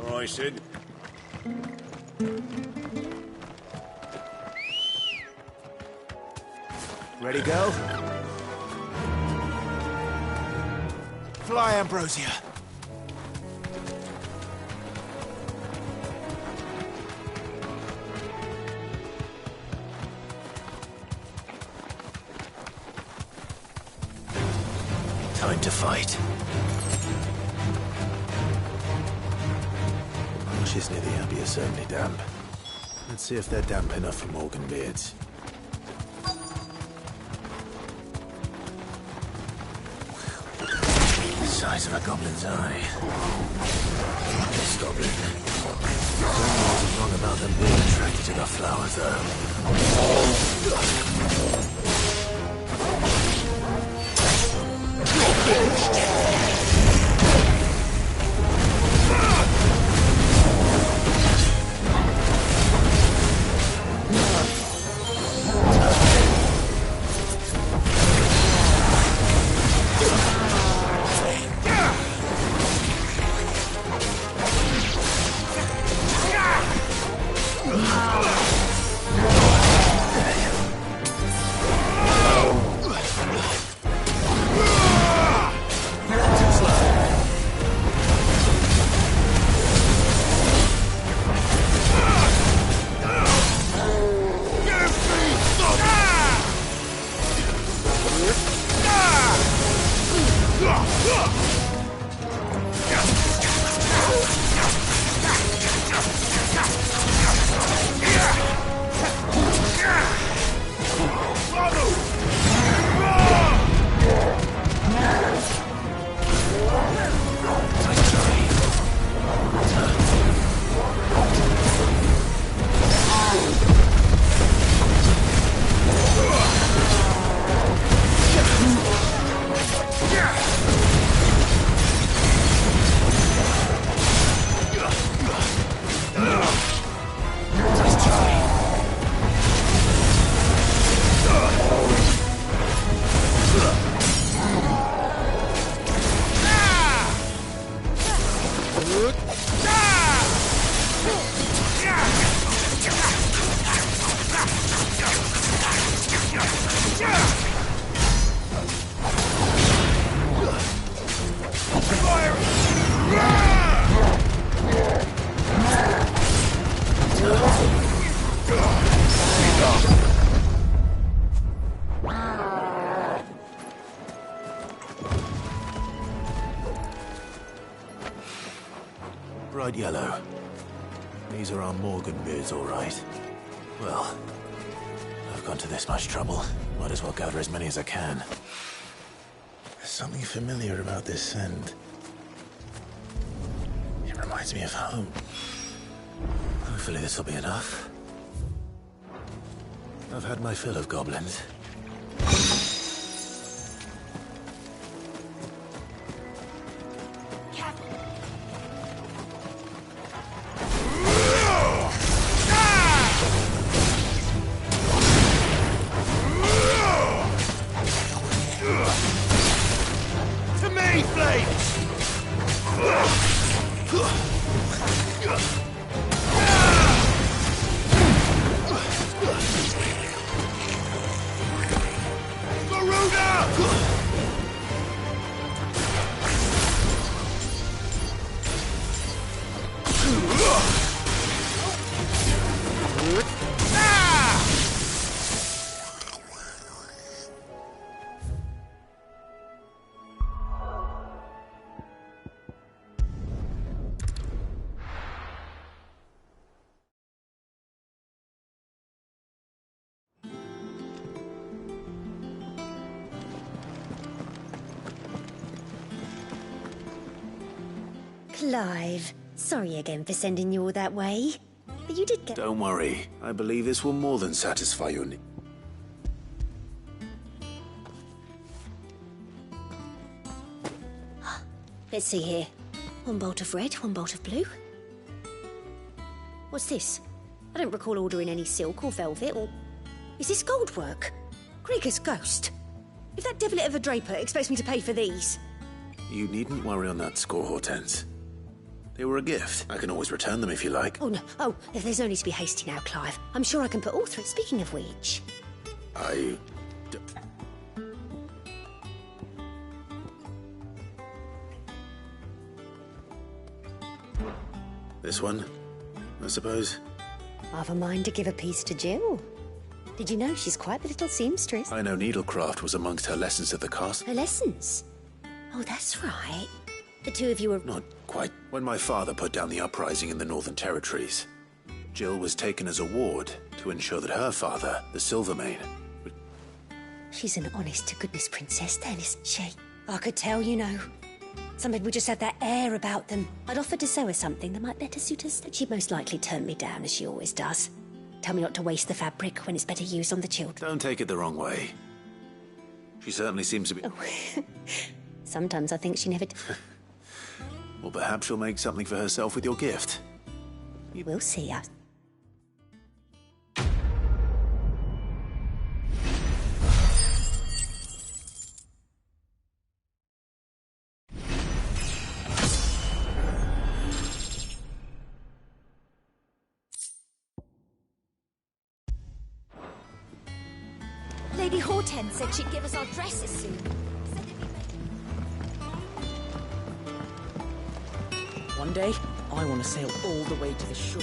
All right, Sid. Ready, go? Fly, Ambrosia. Time to fight. Marshes near the Abbey are certainly damp. Let's see if they're damp enough for Morgan beards. Size of a goblin's eye. This goblin. Don't know what's wrong about them being attracted to the flowers, Bright yellow. These are our Morgan beards, all right. Well, I've gone to this much trouble. Might as well gather as many as I can. There's something familiar about this scent. It reminds me of home. Hopefully this will be enough. I've had my fill of goblins. Clive, Sorry again for sending you all that way. But you did get... Don't worry. I believe this will more than satisfy your need. Let's see here. One bolt of red, one bolt of blue. What's this? I don't recall ordering any silk or velvet or... Is this gold work? Gregor's ghost. If that devilit of a draper expects me to pay for these... You needn't worry on that score, Hortense. They were a gift. I can always return them if you like. Oh, no. Oh, there's no need to be hasty now, Clive. I'm sure I can put all three... Speaking of which... This one, I suppose? I've a mind to give a piece to Jill. Did you know she's quite the little seamstress? I know needlecraft was amongst her lessons at the castle. Her lessons? Oh, that's right. The two of you were... Not quite. When my father put down the uprising in the Northern Territories, Jill was taken as a ward to ensure that her father, the Silvermane... She's an honest-to-goodness princess then, isn't she? I could tell, you know. Some people just have that air about them. I'd offered to sew her something that might better suit us. She'd most likely turn me down, as she always does. Tell me not to waste the fabric when it's better used on the children. Don't take it the wrong way. She certainly seems to be... Oh. Sometimes I think she never... Well, perhaps she'll make something for herself with your gift. We'll see. Lady Hortense said she'd give us our dresses soon. One day, I want to sail all the way to the shore.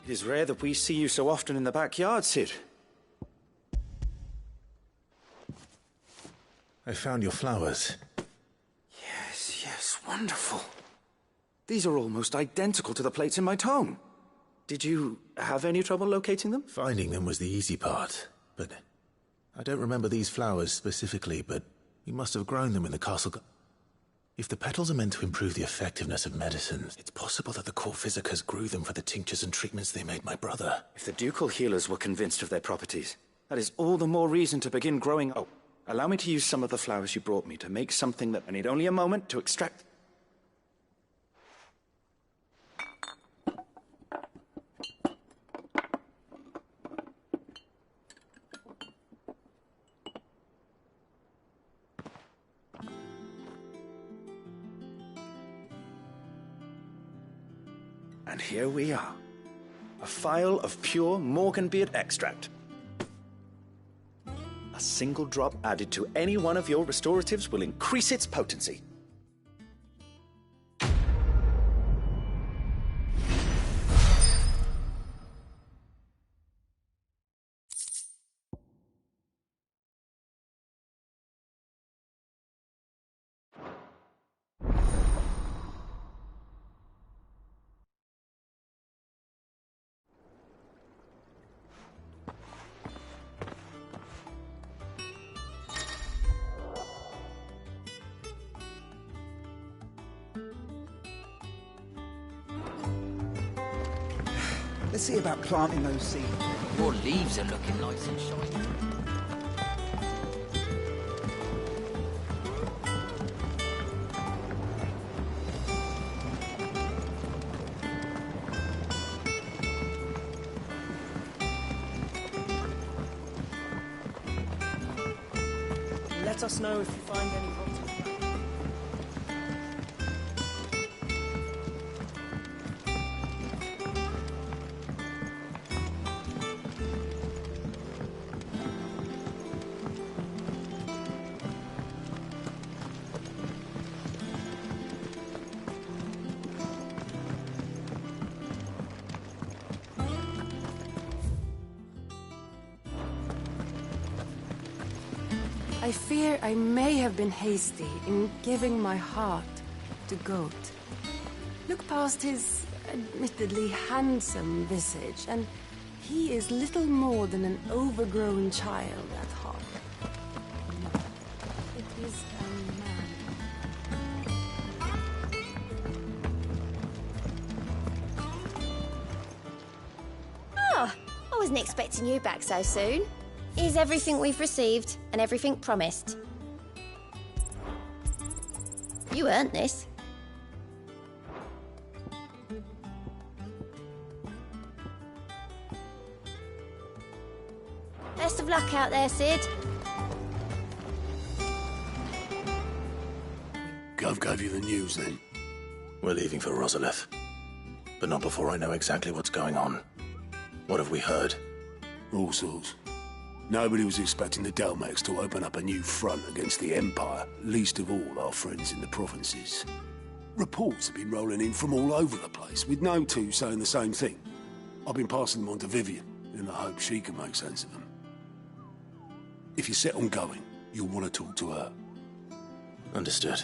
It is rare that we see you so often in the backyard, Cid. I found your flowers. Yes, wonderful. These are almost identical to the plates in my tome. Did you have any trouble locating them? Finding them was the easy part, but I don't remember these flowers specifically, but you must have grown them in the castle. If the petals are meant to improve the effectiveness of medicines, it's possible that the court physicers grew them for the tinctures and treatments they made my brother. If the ducal healers were convinced of their properties, that is all the more reason to begin growing... Oh, allow me to use some of the flowers you brought me to make something that I need only a moment to extract... And here we are. A phial of pure Morganbeard extract. A single drop added to any one of your restoratives will increase its potency. Let's see about planting those seeds. Your leaves are looking nice and shiny. Let us know if you find any rotten. I fear I may have been hasty in giving my heart to Goat. Look past his admittedly handsome visage, and he is little more than an overgrown child at heart. No, it is a man. Oh, I wasn't expecting you back so soon. Here's everything we've received and everything promised. You earned this. Best of luck out there, Sid. Gov gave you the news then? We're leaving for Rosalith. But not before I know exactly what's going on. What have we heard? All sorts. Nobody was expecting the Delmex to open up a new front against the Empire, least of all our friends in the provinces. Reports have been rolling in from all over the place, with no two saying the same thing. I've been passing them on to Vivian, in the hope she can make sense of them. If you're set on going, you'll want to talk to her. Understood.